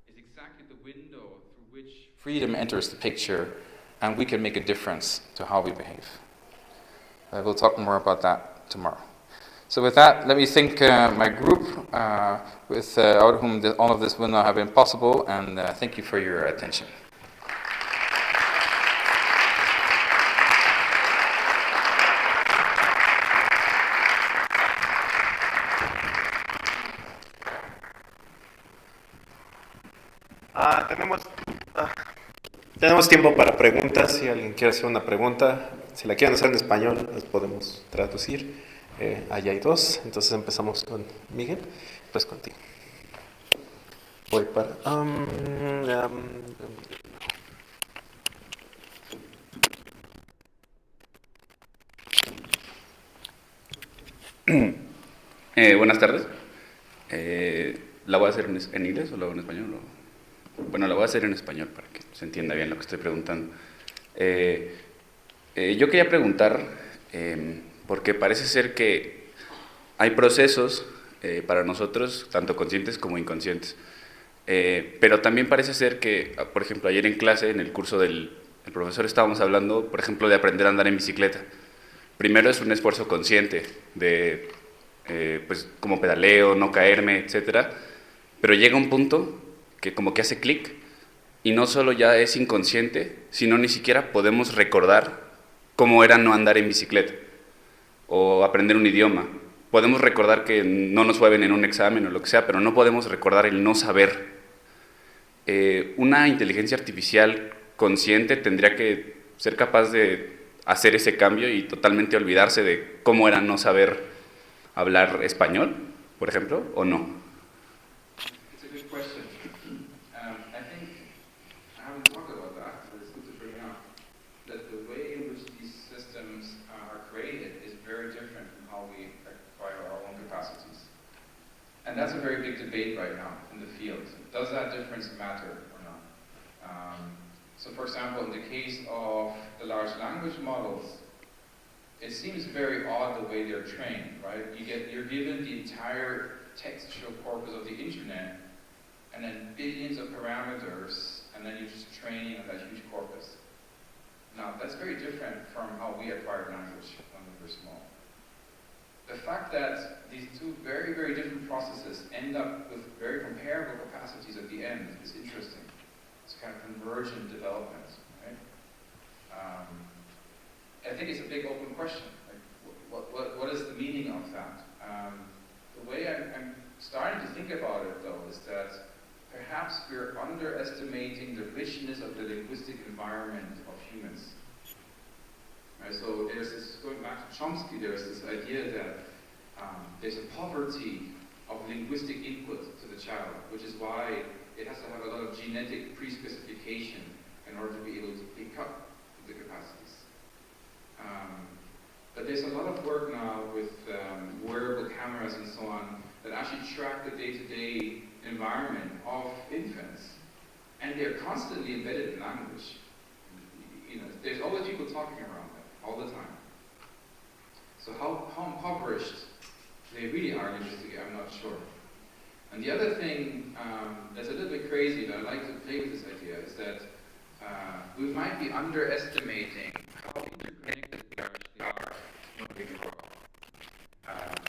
is exactly the window through which freedom enters the picture, and we can make a difference to how we behave. We'll talk more about that tomorrow. So with that, let me thank my group, without whom all of this would not have been possible, and thank you for your attention. Tenemos tiempo para preguntas. Si alguien quiere hacer una pregunta, si la quieren hacer en español, las podemos traducir. Allá hay dos. Entonces empezamos con Miguel, pues contigo. Voy para... Buenas tardes. ¿La voy a hacer en inglés o la hago en español? Bueno, la voy a hacer en español para que se entienda bien lo que estoy preguntando. Yo quería preguntar, porque parece ser que hay procesos para nosotros, tanto conscientes como inconscientes. Pero también parece ser que, por ejemplo, ayer en clase, en el curso del profesor, estábamos hablando, por ejemplo, de aprender a andar en bicicleta. Primero es un esfuerzo consciente de, pues, como pedaleo, no caerme, etcétera. Pero llega un punto que como que hace clic, y no solo ya es inconsciente, sino ni siquiera podemos recordar cómo era no andar en bicicleta, o aprender un idioma. Podemos recordar que no nos fue bien en un examen o lo que sea, pero no podemos recordar el no saber. Una inteligencia artificial consciente tendría que ser capaz de hacer ese cambio y totalmente olvidarse de cómo era no saber hablar español, por ejemplo, ¿o no? And that's a very big debate right now in the field. Does that difference matter or not? So for example, in the case of the large language models, it seems very odd the way they're trained, right? You're given the entire textual corpus of the internet, and then billions of parameters, and then you're just training on that huge corpus. Now, that's very different from how we acquire language when we were small. The fact that these two very, very different processes end up with very comparable capacities at the end is interesting. It's kind of convergent development, right? I think it's a big open question. Like, what is the meaning of that? The way I'm starting to think about it, though, is that perhaps we're underestimating the richness of the linguistic environment of humans. Right, so there's this, going back to Chomsky, there's this idea that there's a poverty of linguistic input to the child, which is why it has to have a lot of genetic pre-specification in order to be able to pick up the capacities. But there's a lot of work now with wearable cameras and so on that actually track the day-to-day environment of infants, and they're constantly embedded in language. You know, there's always people talking around them all the time. So how impoverished they really are linguistically, I'm not sure. And the other thing that's a little bit crazy, but I like to play with this idea, is that we might be underestimating how interconnected we actually are when we grow up.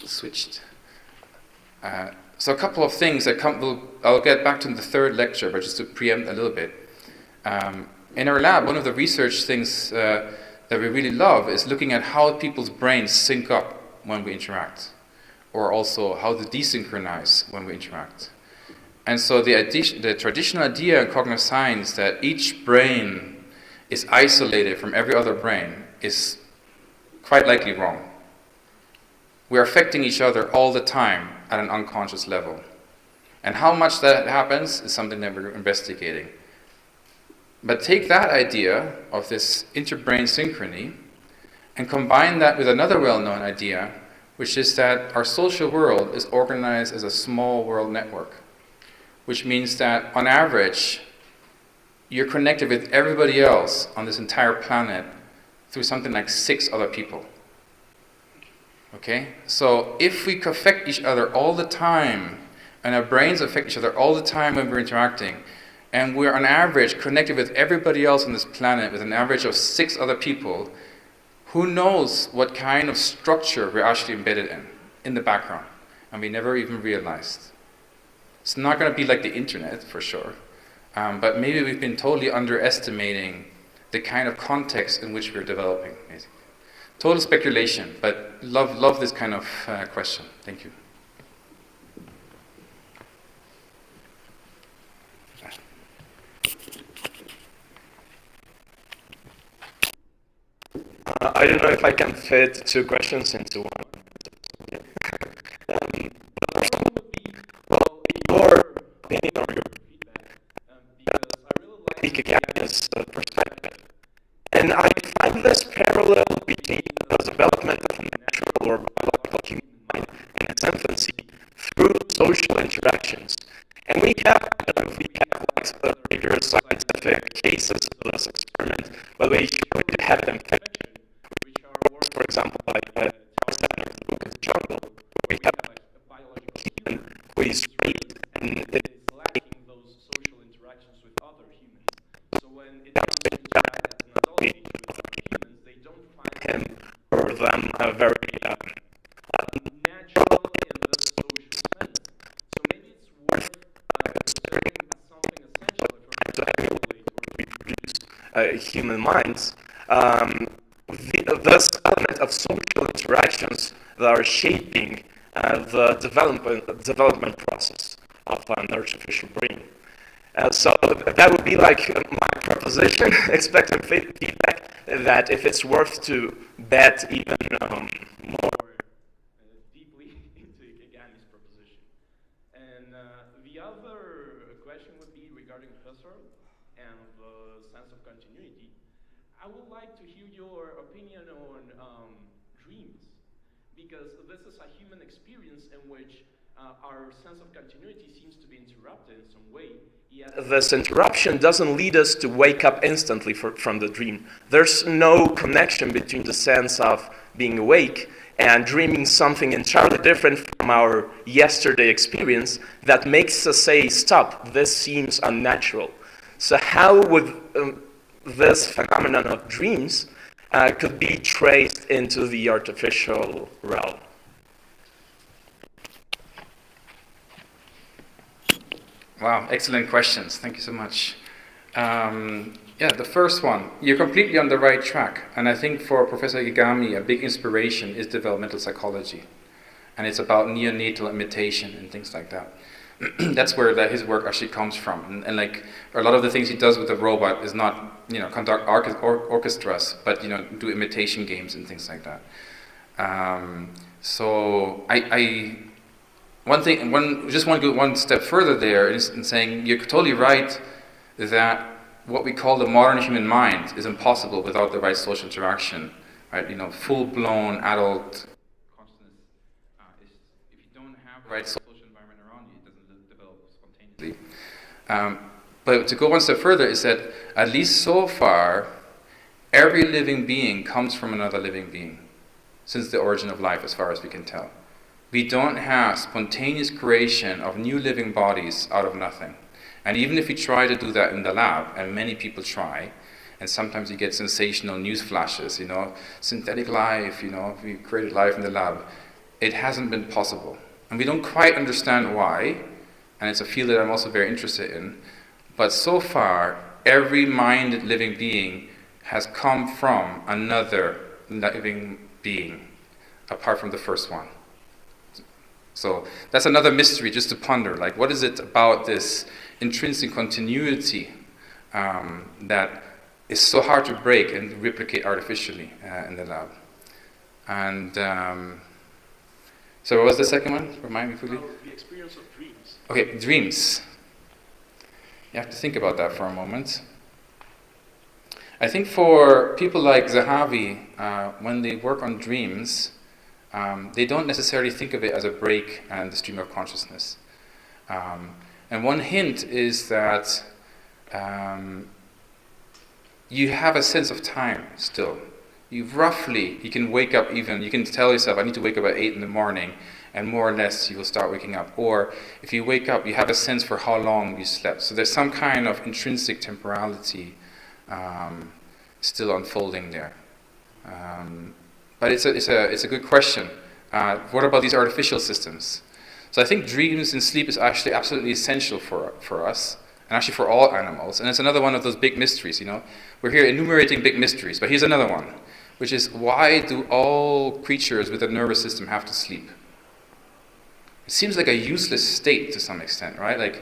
Switched. So a couple of things that I'll get back to in the third lecture, but just to preempt a little bit. In our lab, one of the research things that we really love is looking at how people's brains sync up when we interact, or also how they desynchronize when we interact. And so the traditional idea in cognitive science that each brain is isolated from every other brain is quite likely wrong. We're affecting each other all the time at an unconscious level. And how much that happens is something that we're investigating. But take that idea of this interbrain synchrony and combine that with another well-known idea, which is that our social world is organized as a small world network, which means that on average, you're connected with everybody else on this entire planet through something like 6 other people. Okay? So if we affect each other all the time, and our brains affect each other all the time when we're interacting, and we're on average connected with everybody else on this planet with an average of 6 other people, who knows what kind of structure we're actually embedded in the background, and we never even realized. It's not going to be like the internet, for sure, but maybe we've been totally underestimating the kind of context in which we're developing, basically. Total speculation, but love this kind of question. Thank you. I don't know if I can fit 2 questions into one. Well, your opinion or your feedback, because I really like Kigami's perspective. And I find this parallel between the development of a natural or biological human mind in its infancy through social interactions. And we have like rigorous scientific cases of this experiment where we show you have infection, which are works, for example, like Charles Sanders' book in the jungle, where we have like a biological human who is raised and is lacking those social interactions with other humans. So when it comes to interact as an adult with other humans, they don't find him or them very natural in this social sense. So maybe it's worth considering as something essential if we're trying to emulate or reproduce human minds. This element of social interactions that are shaping the development process of an artificial brain. So that would be like my proposition, expected feedback, that if it's worth to bet even more deeply into Kigami's proposition. And the other question would be regarding Husserl and the sense of continuity. I would like to hear your opinion on dreams, because this is a human experience in which our sense of continuity seems to be interrupted in some way. Yet this interruption doesn't lead us to wake up instantly from the dream. There's no connection between the sense of being awake and dreaming something entirely different from our yesterday experience that makes us say, stop, this seems unnatural. So how would this phenomenon of dreams could be traced into the artificial realm? Wow, excellent questions. Thank you so much. Yeah, the first one, you're completely on the right track. And I think for Professor Kigami, a big inspiration is developmental psychology. And it's about neonatal imitation and things like that. That's where his work actually comes from. And like a lot of the things he does with the robot is not, conduct orchestras, but, do imitation games and things like that. So just want to go one step further there in saying you're totally right that what we call the modern human mind is impossible without the right social interaction, right? Full-blown adult consciousness if you don't have the right social environment around you, it doesn't develop spontaneously. But to go one step further is that at least so far, Every living being comes from another living being, since the origin of life, as far as we can tell. We don't have spontaneous creation of new living bodies out of nothing. And even if we try to do that in the lab, and many people try, and sometimes you get sensational news flashes, synthetic life, we created life in the lab, it hasn't been possible. And we don't quite understand why, and it's a field that I'm also very interested in, but so far, every minded living being has come from another living being, apart from the first one. So that's another mystery just to ponder, like what is it about this intrinsic continuity that is so hard to break and replicate artificially in the lab. And so what was the second one? Remind me quickly. The experience of dreams. Okay, dreams. You have to think about that for a moment. I think for people like Zahavi, when they work on dreams, they don't necessarily think of it as a break in the stream of consciousness. And one hint is that you have a sense of time still. You can wake up even, you can tell yourself, I need to wake up at 8 in the morning, and more or less you will start waking up. Or if you wake up, you have a sense for how long you slept. So there's some kind of intrinsic temporality still unfolding there. But it's a good question. What about these artificial systems? So I think dreams and sleep is actually absolutely essential for us, and actually for all animals. And it's another one of those big mysteries, We're here enumerating big mysteries, but here's another one, which is, why do all creatures with a nervous system have to sleep? It seems like a useless state to some extent, right? Like,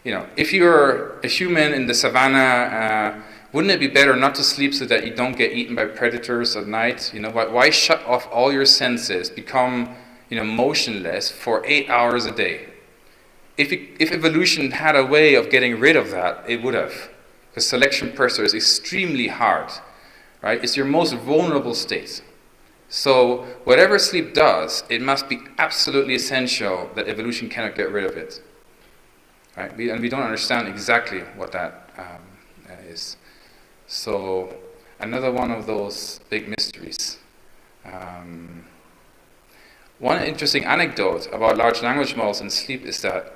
if you're a human in the savannah, wouldn't it be better not to sleep so that you don't get eaten by predators at night? Why shut off all your senses, become motionless for 8 hours a day? If evolution had a way of getting rid of that, it would have. Because selection pressure is extremely hard, right? It's your most vulnerable state. So whatever sleep does, it must be absolutely essential that evolution cannot get rid of it, right? And we don't understand exactly what that is. So another one of those big mysteries. One interesting anecdote about large language models and sleep is that,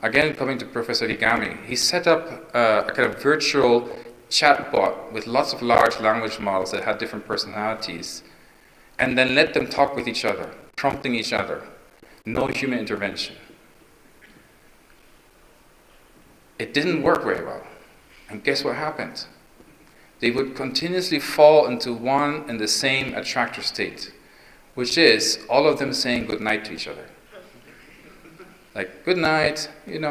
again, coming to Professor Higami, he set up a kind of virtual chatbot with lots of large language models that had different personalities, and then let them talk with each other, prompting each other. No human intervention. It didn't work very well. And guess what happened? They would continuously fall into one and the same attractor state, which is all of them saying good night to each other. Like, good night,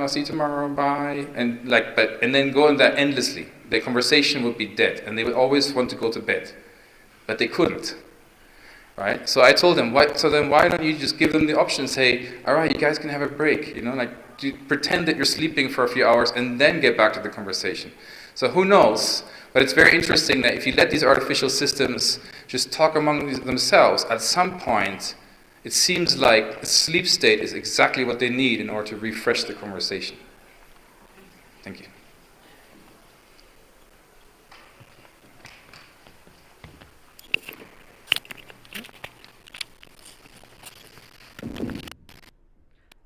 see you tomorrow, bye. And then go on that endlessly. The conversation would be dead, and they would always want to go to bed. But they couldn't. Right? So I told them, why don't you just give them the option, say, all right, you guys can have a break, pretend that you're sleeping for a few hours and then get back to the conversation. So who knows? But it's very interesting that if you let these artificial systems just talk among themselves, at some point, it seems like the sleep state is exactly what they need in order to refresh the conversation. Thank you.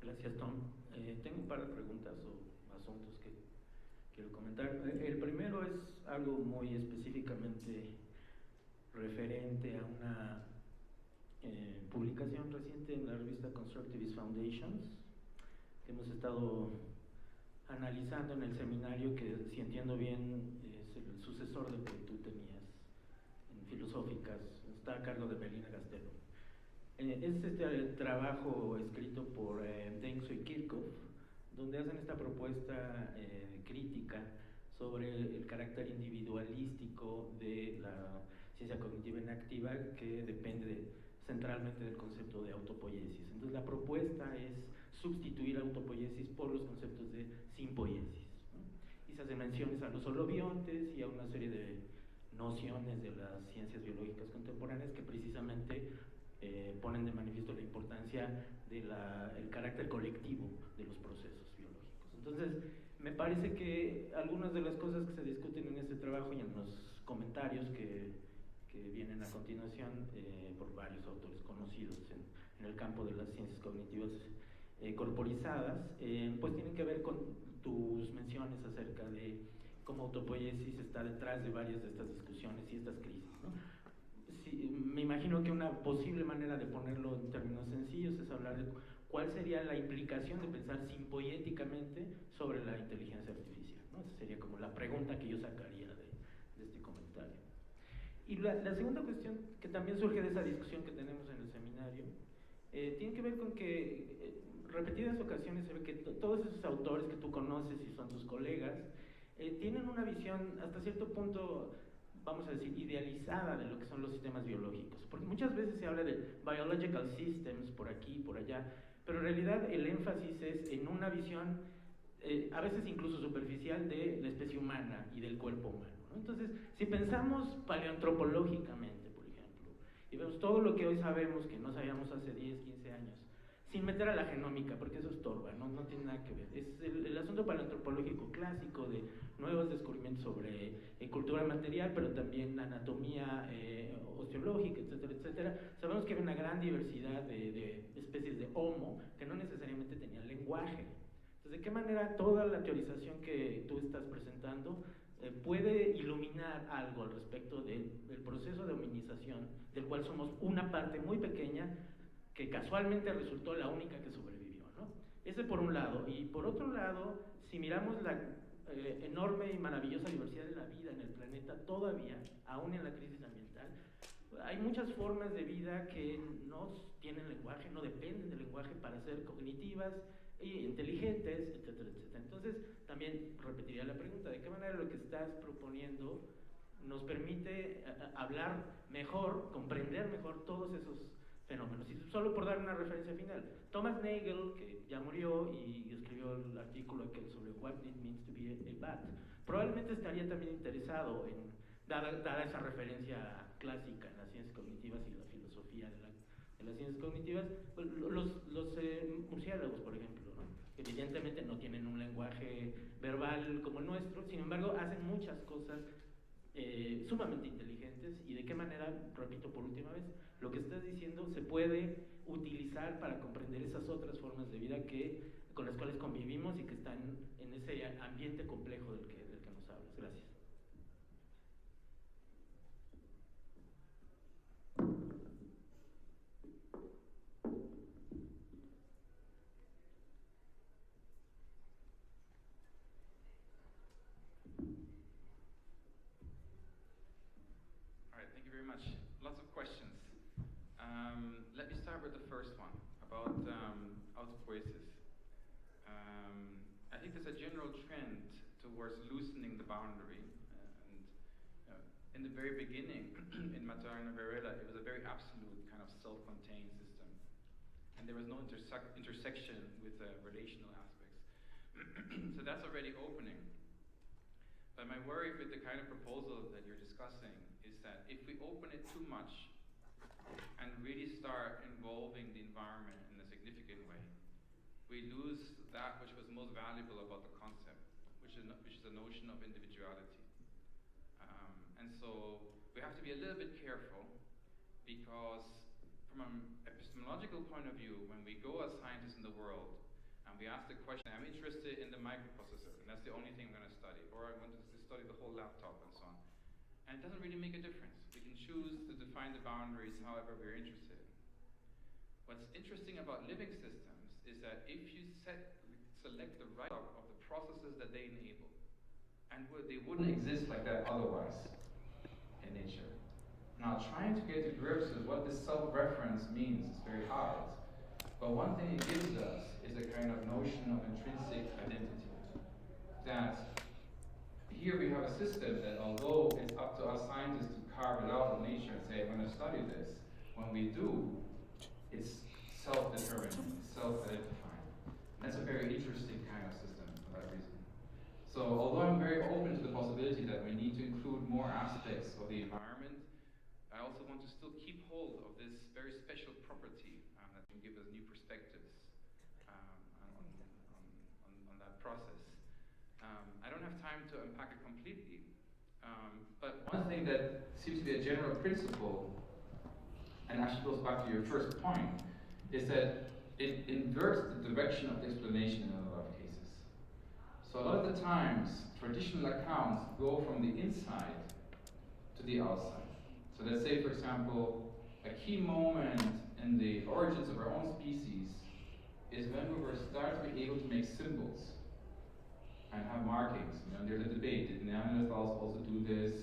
Gracias, Tom. Tengo un par de preguntas o asuntos que quiero comentar. El primero es algo muy específicamente referente a una publicación reciente en la revista Constructivist Foundations, que hemos estado analizando en el seminario, que, si entiendo bien, es el sucesor del que tú tenías en Filosóficas, está a cargo de Melina Castelo. Es este trabajo escrito por Dengso y Kirchhoff, donde hacen esta propuesta crítica sobre el carácter individualístico de la ciencia cognitiva inactiva, que depende centralmente del concepto de autopoiesis. Entonces la propuesta es sustituir autopoiesis por los conceptos de simpoiesis, ¿no? Y se hacen menciones a los holobiontes y a una serie de nociones de las ciencias biológicas contemporáneas que precisamente ponen de manifiesto la importancia del carácter colectivo de los procesos biológicos. Entonces, me parece que algunas de las cosas que se discuten en este trabajo, y en los comentarios que vienen a continuación por varios autores conocidos en el campo de las ciencias cognitivas corporizadas, pues tienen que ver con tus menciones acerca de cómo autopoiesis está detrás de varias de estas discusiones y estas crisis, ¿no? Sí, me imagino que una posible manera de ponerlo en términos sencillos es hablar de cuál sería la implicación de pensar simpoiéticamente sobre la inteligencia artificial, ¿no? Esa sería como la pregunta que yo sacaría de este comentario. Y la segunda cuestión que también surge de esa discusión que tenemos en el seminario tiene que ver con que repetidas ocasiones se ve que todos esos autores que tú conoces y son tus colegas tienen una visión hasta cierto punto, vamos a decir, idealizada de lo que son los sistemas biológicos, porque muchas veces se habla de biological systems por aquí y por allá, pero en realidad el énfasis es en una visión a veces incluso superficial de la especie humana y del cuerpo humano, ¿no? Entonces, si pensamos paleoantropológicamente, por ejemplo, y vemos todo lo que hoy sabemos que no sabíamos hace 10, 15 años, sin meter a la genómica, porque eso estorba, no tiene nada que ver. Es el asunto paleoantropológico clásico de nuevos descubrimientos sobre cultura material, pero también anatomía osteológica, etcétera, etcétera. Sabemos que hay una gran diversidad de especies de Homo que no necesariamente tenían lenguaje. Entonces, ¿de qué manera toda la teorización que tú estás presentando puede iluminar algo al respecto del proceso de hominización, del cual somos una parte muy pequeña, que casualmente resultó la única que sobrevivió, ¿no? Ese por un lado. Y por otro lado, si miramos la enorme y maravillosa diversidad de la vida en el planeta todavía, aún en la crisis ambiental, hay muchas formas de vida que no tienen lenguaje, no dependen del lenguaje para ser cognitivas e inteligentes, etcétera, etcétera. Entonces, también repetiría la pregunta, ¿de qué manera lo que estás proponiendo nos permite hablar mejor, comprender mejor todos esos fenómenos? Y solo por dar una referencia final, Thomas Nagel, que ya murió y escribió el artículo aquel sobre What It Means to Be a Bat, probablemente estaría también interesado en, dada esa referencia clásica en las ciencias cognitivas y la filosofía de las ciencias cognitivas, los murciélagos, por ejemplo, ¿no? Evidentemente no tienen un lenguaje verbal como el nuestro, sin embargo hacen muchas cosas sumamente inteligentes. Y de qué manera, repito por última vez, lo que estás diciendo se puede utilizar para comprender esas otras formas de vida con las cuales convivimos y que están en ese ambiente complejo del que nos hablas. Gracias. Lots of questions. Let me start with the first one about autopoiesis. I think there's a general trend towards loosening the boundary. In the very beginning, in Maturana Varela, it was a very absolute kind of self-contained system. And there was no intersection with relational aspects. So that's already opening. But my worry with the kind of proposal that you're discussing is that if we open it too much and really start involving the environment in a significant way, we lose that which was most valuable about the concept, which is the notion of individuality. And so we have to be a little bit careful, because from an epistemological point of view, when we go as scientists in the world and we ask the question, I'm interested in the microprocessor, and that's the only thing I'm going to study, or I want to study the whole laptop and so on. And it doesn't really make a difference. We can choose to define the boundaries however we're interested. What's interesting about living systems is that if you select the right of the processes that they enable, and they wouldn't exist like that otherwise in nature. Now, trying to get to grips with what this self-reference means is very hard. But one thing it gives us is a kind of notion of intrinsic identity. That here we have a system that, although it's up to us scientists to carve it out of nature and say, I'm going to study this, when we do, it's self-determining, self-identifying. That's a very interesting kind of system for that reason. So although I'm very open to the possibility that we need to include more aspects of the environment, I also want to still keep hold of this very special property that can give us new perspectives on that process. I don't have time to unpack it completely, But one thing that seems to be a general principle, and actually goes back to your first point, is that it inverts the direction of the explanation in a lot of cases. So a lot of the times, traditional accounts go from the inside to the outside. So let's say, for example, a key moment in the origins of our own species is when we were starting to be able to make symbols and have markings. You know, there's a debate. Did Neanderthals also do this?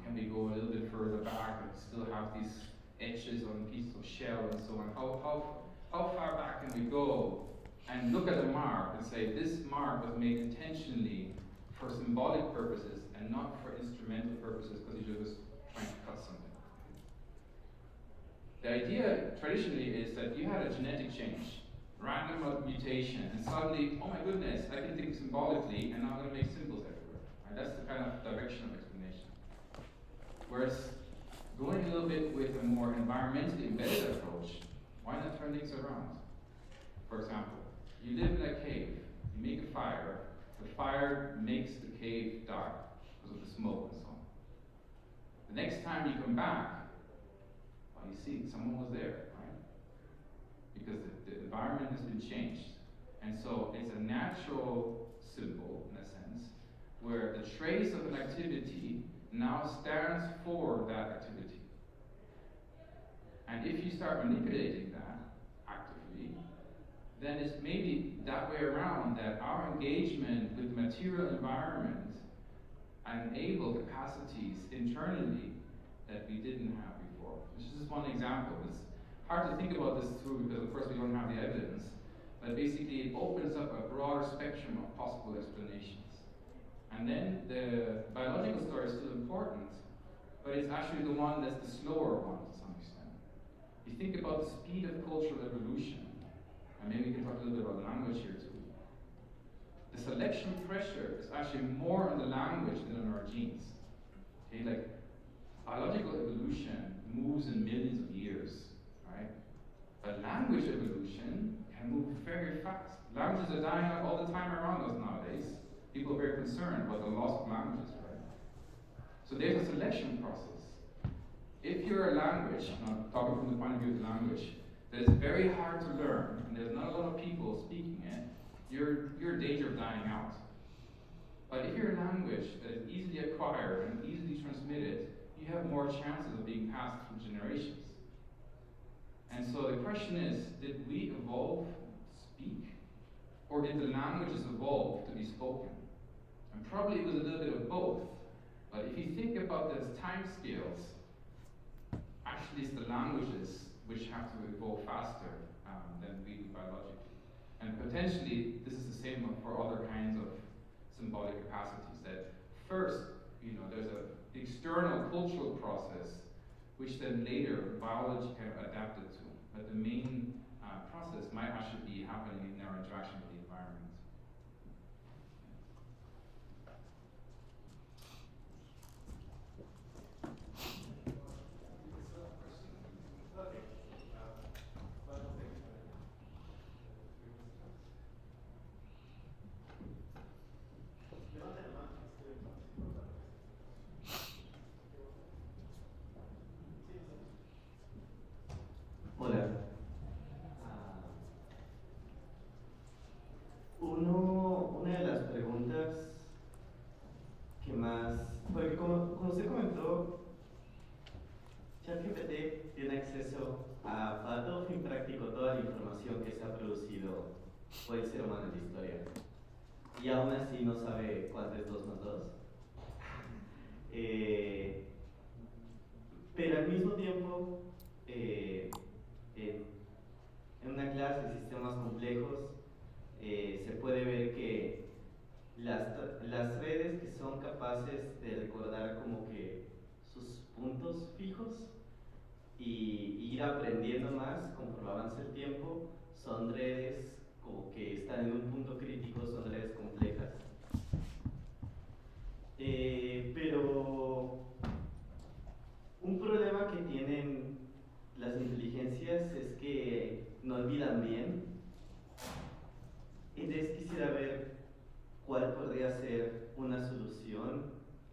Can we go a little bit further back and still have these etches on pieces of shell and so on? How far back can we go and look at a mark and say this mark was made intentionally for symbolic purposes and not for instrumental purposes because you're just trying to cut something? The idea traditionally is that you had a genetic change, random mutation, and suddenly, oh my goodness, I can think symbolically, and now I'm going to make symbols everywhere. Right? That's the kind of direction of explanation. Whereas going a little bit with a more environmentally embedded approach, why not turn things around? For example, you live in a cave, you make a fire, the fire makes the cave dark because of the smoke and so on. The next time you come back, well, you see, someone was there, right? Because the environment has been changed. And so it's a natural symbol, in a sense, where the trace of an activity now stands for that activity. And if you start manipulating that actively, then it's maybe that way around, that our engagement with the material environment enable capacities internally that we didn't have before. This is just one example. It's hard to think about this through because, of course, we don't have the evidence. But basically, it opens up a broader spectrum of possible explanations. And then the biological story is still important, but it's actually the one that's the slower one to some extent. You think about the speed of cultural evolution, and maybe we can talk a little bit about language here too. The selection pressure is actually more on the language than on our genes. Okay, like biological evolution moves in millions of years, right? But language evolution can move very fast. Languages are dying out all the time around us nowadays. People are very concerned about the loss of languages, right? So there's a selection process. If you're a language, I'm talking from the point of view of the language, that is very hard to learn, and there's not a lot of people speaking it, you're in danger of dying out. But if you're a language that is easily acquired and easily transmitted, you have more chances of being passed through generations. And so the question is, did we evolve to speak? Or did the languages evolve to be spoken? And probably it was a little bit of both. But if you think about the time scales, actually it's the languages which have to evolve faster than we do biologically. And potentially this is the same for other kinds of symbolic capacities, that first, there's an external cultural process which then later biology kind of adapted to. But the main process might actually be happening in our interaction with the environment. Hola. Una de las preguntas que más, porque como usted comentó, ChatGPT tiene acceso a, para todo fin práctico, toda la información que se ha producido por el ser humano en la historia. Y aún así no sabe cuánto es 2 más 2. Pero al mismo tiempo, en una clase de sistemas complejos, se puede ver que las redes que son capaces de recordar como que sus puntos fijos y ir aprendiendo más conforme avanza el tiempo, son redes como que están en un punto crítico, son redes complejas. Pero un problema que tienen las inteligencias es que no olvidan bien. Entonces quisiera ver cuál podría ser una solución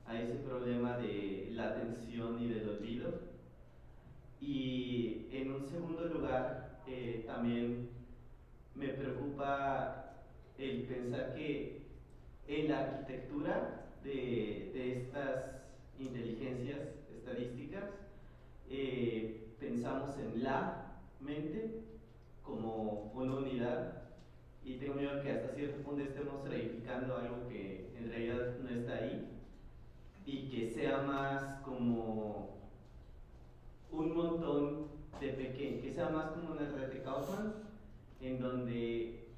a ese problema de la atención y del olvido. Y en un segundo lugar, también me preocupa el pensar que en la arquitectura de estas inteligencias estadísticas, pensamos en la mente como una unidad, y tengo miedo que hasta cierto punto estemos reificando algo que en realidad no está ahí, y que sea más como un montón de pequeños, que sea más como una red de Kaufman, en donde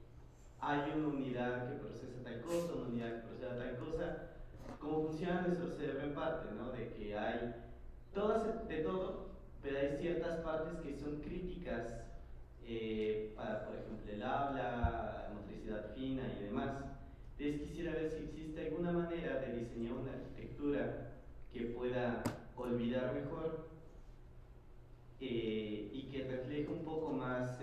hay una unidad que procesa tal cosa, una unidad que procesa tal cosa, como funciona nuestro cerebro en parte, ¿no? De que hay todas, de todo, pero hay ciertas partes que son críticas para, por ejemplo, el habla, la motricidad fina y demás. Entonces quisiera ver si existe alguna manera de diseñar una arquitectura que pueda olvidar mejor y que refleje un poco más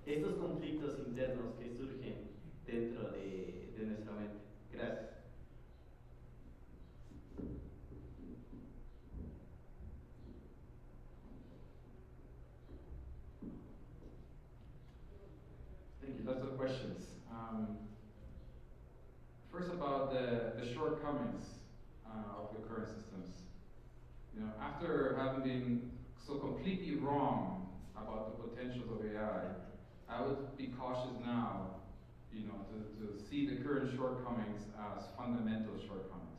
estos conflictos internos que surgen dentro de nuestra mente. Gracias. Thank you. Lots of questions. First, about the shortcomings of the current systems. You know, after having been so completely wrong about the potentials of AI, I would be cautious now, you know, to see the current shortcomings as fundamental shortcomings,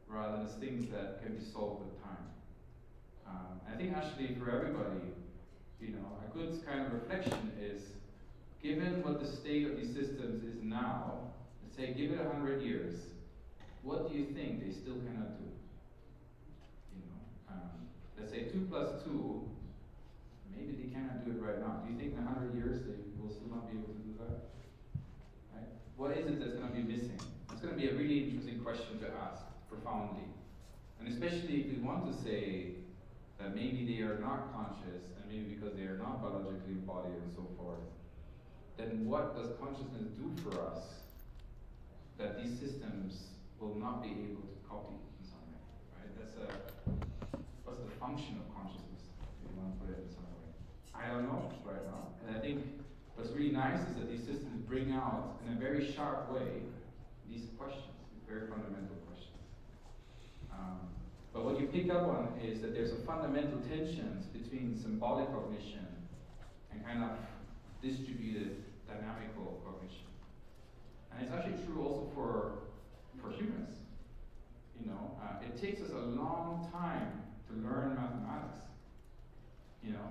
rather than as things that can be solved with time. I think actually for everybody, you know, a good kind of reflection is, given what the state of these systems is now, let's say give it 100 years, what do you think they still cannot do? You know, let's say 2 + 2, maybe they cannot do it right now. Do you think in 100 years they will still not be able to do that? Right? What is it that's going to be missing? It's going to be a really interesting question to ask, profoundly. And especially if we want to say that maybe they are not conscious, and maybe because they are not biologically embodied and so forth, then what does consciousness do for us that these systems will not be able to copy in some way, right? What's the function of consciousness, if you want to put it in some way? I don't know right now. And I think what's really nice is that these systems bring out, in a very sharp way, these questions, these very fundamental questions. But what you pick up on is that there's a fundamental tensions between symbolic cognition and kind of distributed dynamical cognition. And it's actually true also for humans. You know, it takes us a long time to learn mathematics. You know,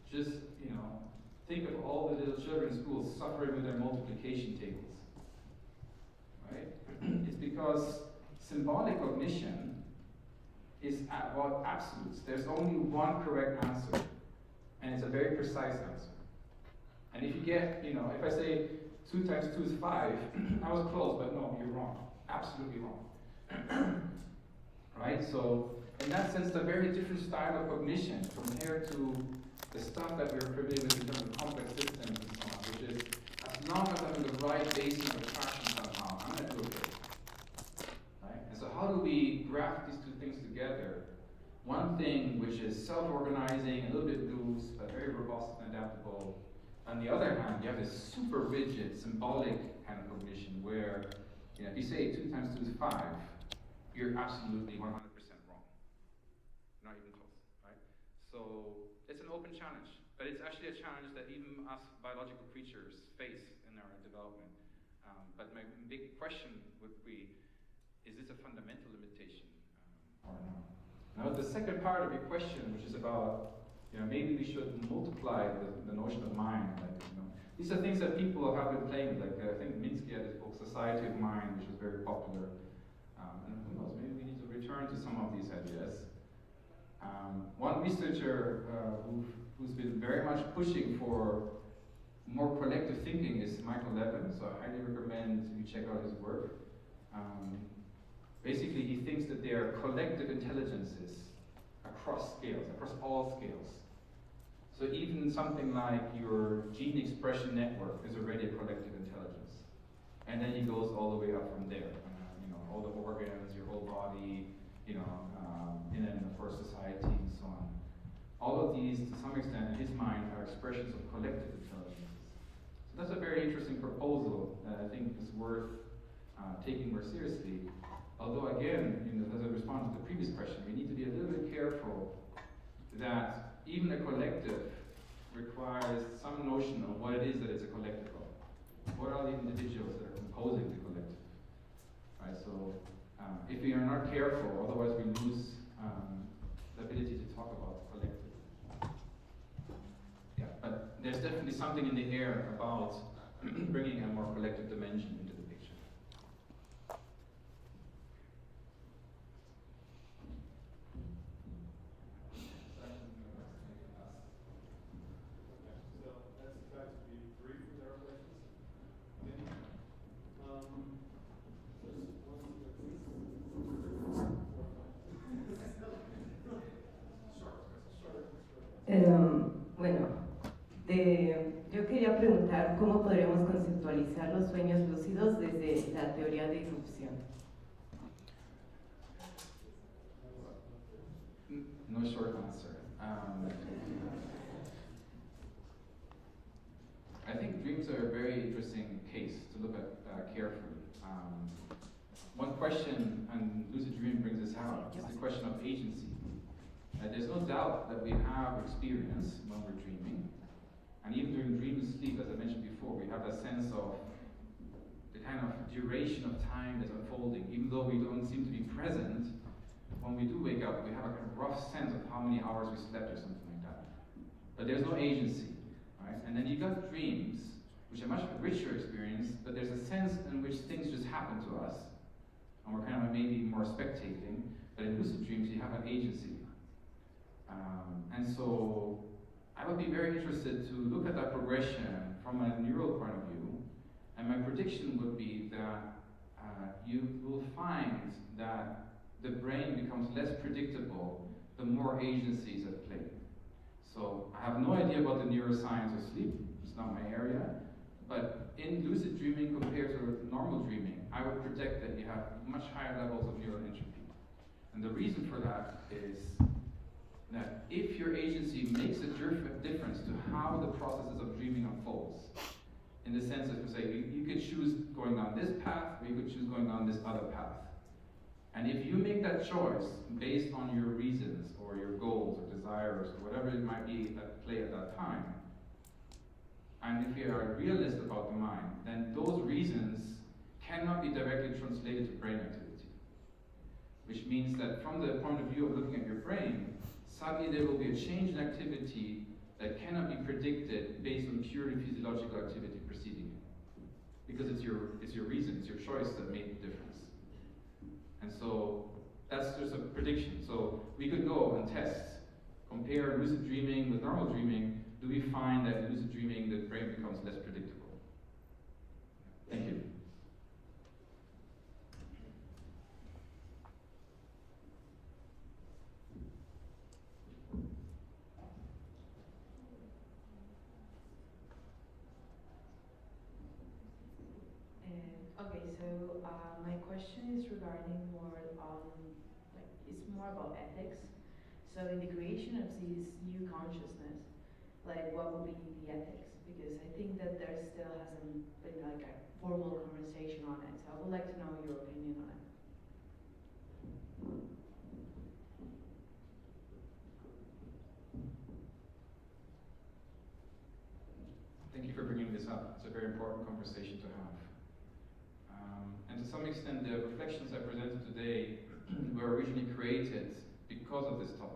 just, you know, think of all the little children in school suffering with their multiplication tables. Right? It's because symbolic cognition is about absolutes. There's only one correct answer, and it's a very precise answer. And if you get, you know, if I say 2 × 2 is 5, I was close, but no, you're wrong. Absolutely wrong. Right? So, in that sense, it's a very different style of cognition compared to the stuff that we're familiar with in terms of complex systems and so on, which is, as long as I'm in the right basis of attraction somehow, I'm going to do okay. Right? And so how do we graft these two things together? One thing which is self-organizing, a little bit loose, but very robust and adaptable. On the other hand, you have this super rigid, symbolic kind of cognition where, you know, if you say 2 × 2 is 5, you're absolutely 100% wrong. Not even close, right? So it's an open challenge, but it's actually a challenge that even us biological creatures face in our development. But my big question would be, is this a fundamental limitation or not? Now the second part of your question, which is about, you know, maybe we should multiply the notion of mind. Like, you know, these are things that people have been playing with. Like I think Minsky had this book, Society of Mind, which was very popular. And who knows, maybe we need to return to some of these ideas. One researcher who's been very much pushing for more collective thinking is Michael Levin. So I highly recommend you check out his work. Basically, he thinks that there are collective intelligences across scales, across all scales. So even something like your gene expression network is already a collective intelligence. And then he goes all the way up from there. You know, all the organs, your whole body, and then of course society and so on. All of these, to some extent, in his mind, are expressions of collective intelligence. So that's a very interesting proposal that I think is worth taking more seriously. Although again, as a response to the previous question, we need to be a little bit careful that even a collective requires some notion of what it is that it's a collective of. What are the individuals that are composing the collective? Right. So if we are not careful, otherwise we lose the ability to talk about the collective. Yeah, but there's definitely something in the air about bringing a more collective dimension into the picture. So let's try to be brief with our questions. Bueno, yo quería preguntar cómo podríamos conceptualizar los sueños lúcidos desde la teoría de irrupción. No short answer. I think dreams are a very interesting case to look at carefully. One question, and lucid dreaming brings this out, is the question of agency. There's no doubt that we have experience when we're dreaming, and even during dream and sleep, as I mentioned before, we have a sense of the kind of duration of time that's unfolding. Even though we don't seem to be present, when we do wake up, we have a kind of rough sense of how many hours we slept or something like that. But there's no agency, right? And then you got dreams, which are much richer experience, but there's a sense in which things just happen to us, and we're kind of maybe more spectating. But in lucid dreams, you have an agency. And so I would be very interested to look at that progression from a neural point of view, and my prediction would be that you will find that the brain becomes less predictable the more agency is at play. So I have no idea about the neuroscience of sleep, it's not my area, but in lucid dreaming compared to normal dreaming, I would predict that you have much higher levels of neural entropy. And the reason for that is that if your agency makes a difference to how the processes of dreaming unfolds, in the sense that, say, you could choose going down this path, or you could choose going down this other path. And if you make that choice based on your reasons, or your goals, or desires, or whatever it might be at play at that time, and if you are a realist about the mind, then those reasons cannot be directly translated to brain activity. Which means that from the point of view of looking at your brain, suddenly there will be a change in activity that cannot be predicted based on purely physiological activity preceding it. Because it's your reason, it's your choice that made the difference. And so that's just a prediction. So we could go and test, compare lucid dreaming with normal dreaming. Do we find that in lucid dreaming the brain becomes less predictable? Thank you. Okay, so my question is regarding more, it's more about ethics. So in the creation of this new consciousness, like what would be the ethics? Because I think that there still hasn't been like a formal conversation on it. So I would like to know your opinion on it. Thank you for bringing this up. It's a very important conversation to have. And to some extent, the reflections I presented today were originally created because of this topic.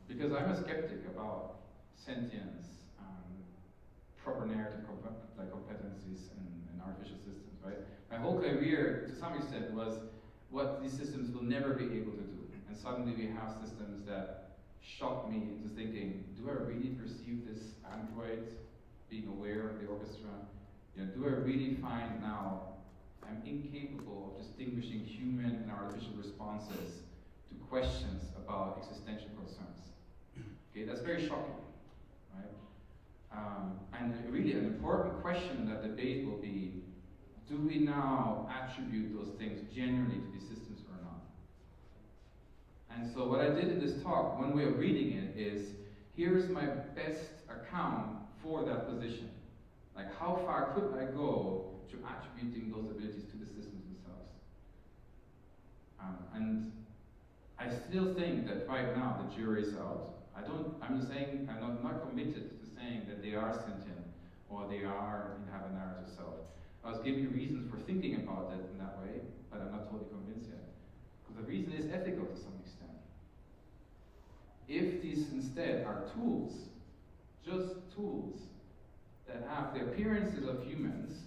Because I'm a skeptic about sentience, proper narrative competencies in artificial systems, right? My whole career, to some extent, was what these systems will never be able to do. And suddenly we have systems that shock me into thinking, do I really perceive this android being aware of the orchestra? Do I really find now I'm incapable of distinguishing human and artificial responses to questions about existential concerns? Okay, that's very shocking, right? And really an important question in that debate will be, do we now attribute those things genuinely to these systems or not? And so what I did in this talk, one way of reading it is, here's my best account for that position. Like, how far could I go to attributing those abilities to the systems themselves? And I still think that right now the jury is out. I'm not committed to saying that they are sentient or they have a narrative self. I was giving you reasons for thinking about it in that way, but I'm not totally convinced yet. Because the reason is ethical to some extent. If these instead are tools, just tools, that have the appearances of humans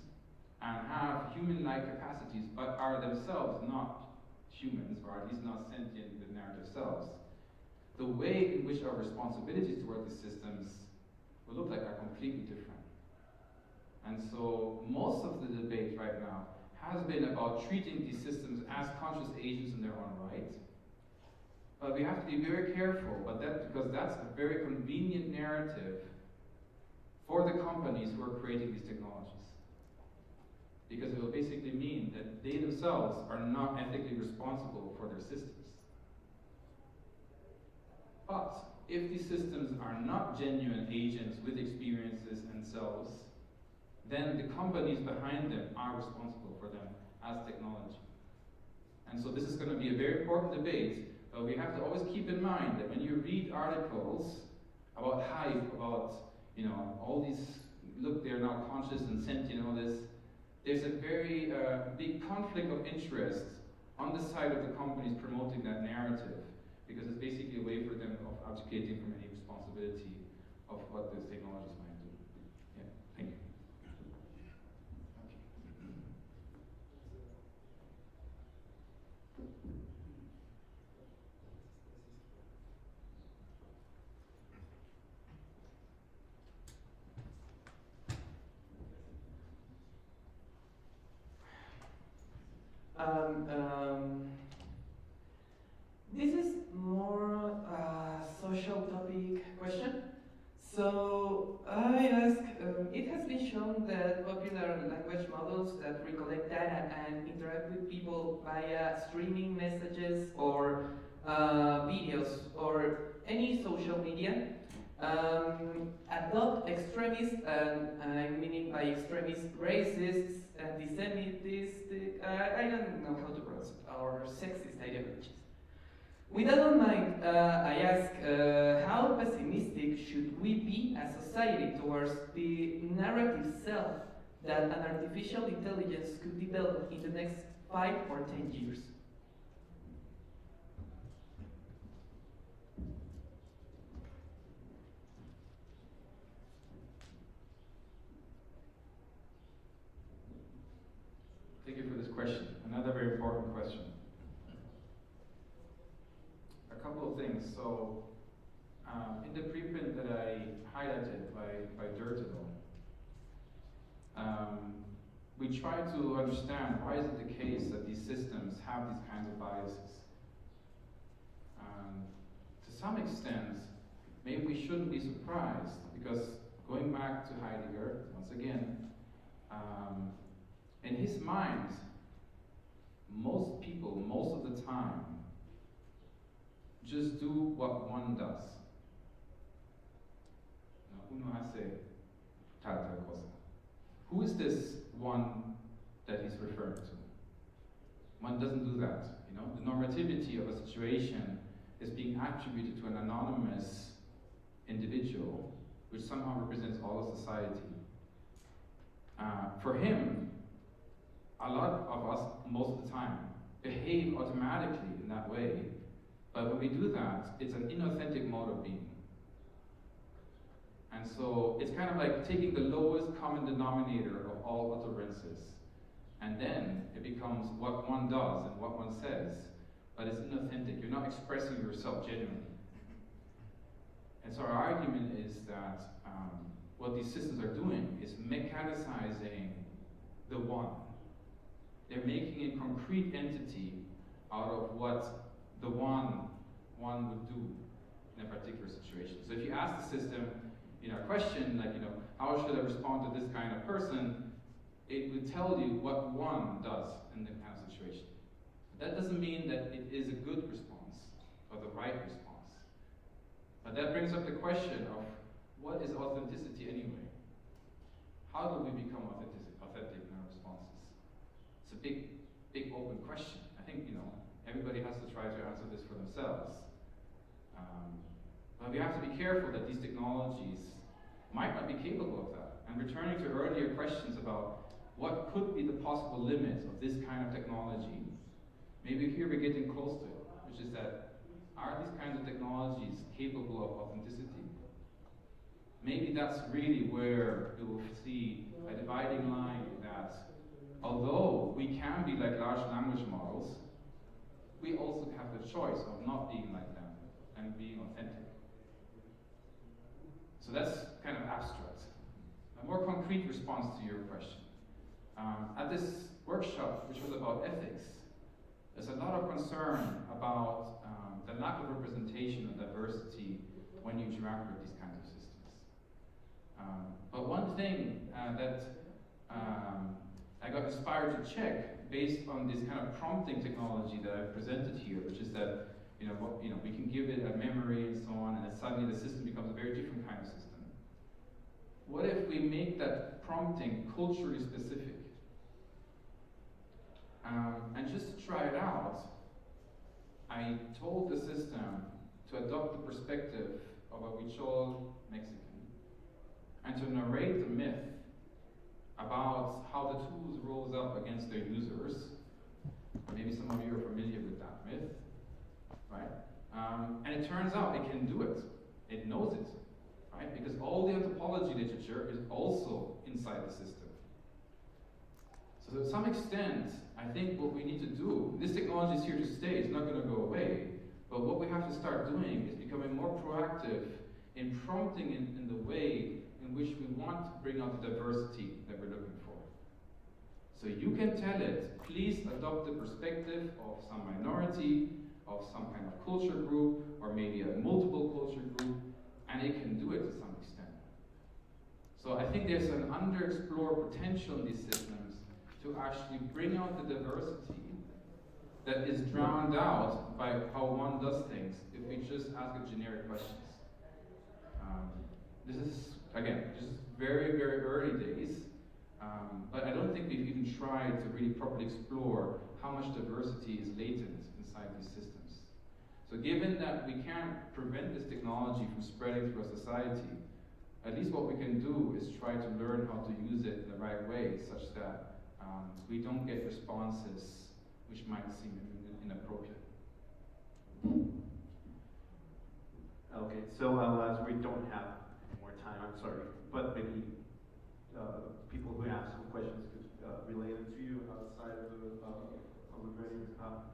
and have human-like capacities, but are themselves not humans, or at least not sentient with narrative selves, the way in which our responsibilities toward these systems will look like are completely different. And so most of the debate right now has been about treating these systems as conscious agents in their own right. But we have to be very careful, because that's a very convenient narrative for the companies who are creating these technologies. Because it will basically mean that they themselves are not ethically responsible for their systems. But if these systems are not genuine agents with experiences and selves, then the companies behind them are responsible for them as technology. And so this is going to be a very important debate, but we have to always keep in mind that when you read articles about hype, about all these, look, they're now conscious and sentient and all this, there's a very big conflict of interest on the side of the companies promoting that narrative, because it's basically a way for them of abdicating from any responsibility of what those technologies might do. Yeah, thank you. This is more a social topic question. So I ask, it has been shown that popular language models that recollect data and interact with people via streaming messages or videos or any social media adopt extremist, and I'm meaning by extremist, racists, anti-Semitic, I don't know how to pronounce it, or sexist ideologies. With that in mind, I ask, how pessimistic should we be as society towards the narrative self that an artificial intelligence could develop in the next 5 or 10 years? Thank you for this question. Another very important question. A couple of things. So, in the preprint that I highlighted by Dirtable, we try to understand why is it the case that these systems have these kinds of biases. To some extent, maybe we shouldn't be surprised, because going back to Heidegger, once again, in his mind, most people, most of the time, just do what one does. Uno hace tal cosa. Who is this one that he's referring to? One doesn't do that. The normativity of a situation is being attributed to an anonymous individual, which somehow represents all of society. For him, a lot of us, most of the time, behave automatically in that way, but when we do that, it's an inauthentic mode of being. And so it's kind of like taking the lowest common denominator of all utterances, and then it becomes what one does and what one says, but it's inauthentic. You're not expressing yourself genuinely. And so our argument is that what these systems are doing is mechanicizing the one. They're making a concrete entity out of what the one would do in a particular situation. So if you ask the system, a question like, how should I respond to this kind of person? it will tell you what one does in that kind of situation. But that doesn't mean that it is a good response or the right response. But that brings up the question of what is authenticity anyway? How do we become authentic in our responses? It's a big open question. I think, everybody has to try to answer this for themselves. But we have to be careful that these technologies might not be capable of that. And returning to earlier questions about what could be the possible limits of this kind of technology, maybe here we're getting close to it, which is that, are these kinds of technologies capable of authenticity? Maybe that's really where you will see a dividing line that although we can be like large language models, we also have the choice of not being like them and being authentic. So that's kind of abstract. A more concrete response to your question. At this workshop, which was about ethics, there's a lot of concern about the lack of representation and diversity when you interact with these kinds of systems. But one thing that I got inspired to check based on this kind of prompting technology that I've presented here, which is that we can give it a memory and so on, and then suddenly the system becomes a very different kind of system. What if we make that prompting culturally specific? And just to try it out, I told the system to adopt the perspective of a Huichol Mexican and to narrate the myth about how the tools rose up against their users. Maybe some of you are familiar with that myth, right? And it turns out it can do it. It knows it, right? Because all the anthropology literature is also inside the system. So to some extent, I think what we need to do, this technology is here to stay, it's not going to go away, but what we have to start doing is becoming more proactive in prompting in the way in which we want to bring out the diversity that we're looking for. So you can tell it, please adopt the perspective of some minority, of some kind of culture group, or maybe a multiple culture group, and it can do it to some extent. So I think there's an underexplored potential in these systems to actually bring out the diversity that is drowned out by how one does things if we just ask it generic questions. This is, again, just very, very early days, but I don't think we've even tried to really properly explore how much diversity is latent inside these systems. So given that we can't prevent this technology from spreading through our society, at least what we can do is try to learn how to use it in the right way such that we don't get responses which might seem inappropriate. Okay, so as we don't have more time, I'm sorry, but maybe people who have some questions could relay them to you outside of the break.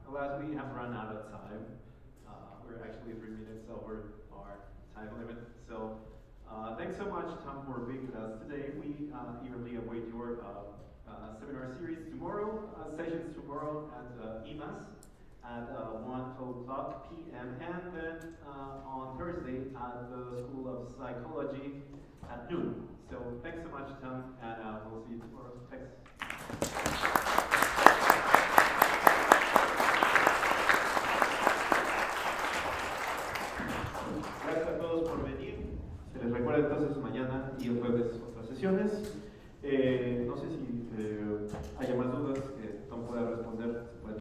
Alas, we have run out of time. We're actually 3 minutes over our time limit. So thanks so much, Tom, for being with us today. We eagerly await your seminar series tomorrow, sessions tomorrow at IMAS at 1:00 p.m. and then on Thursday at the School of Psychology at noon. So thanks so much, Tom, and we'll see you tomorrow. Thanks. Gracias a todos por venir. Se les recuerda entonces mañana y el jueves otras sesiones. No sé si haya más dudas que Tom pueda responder.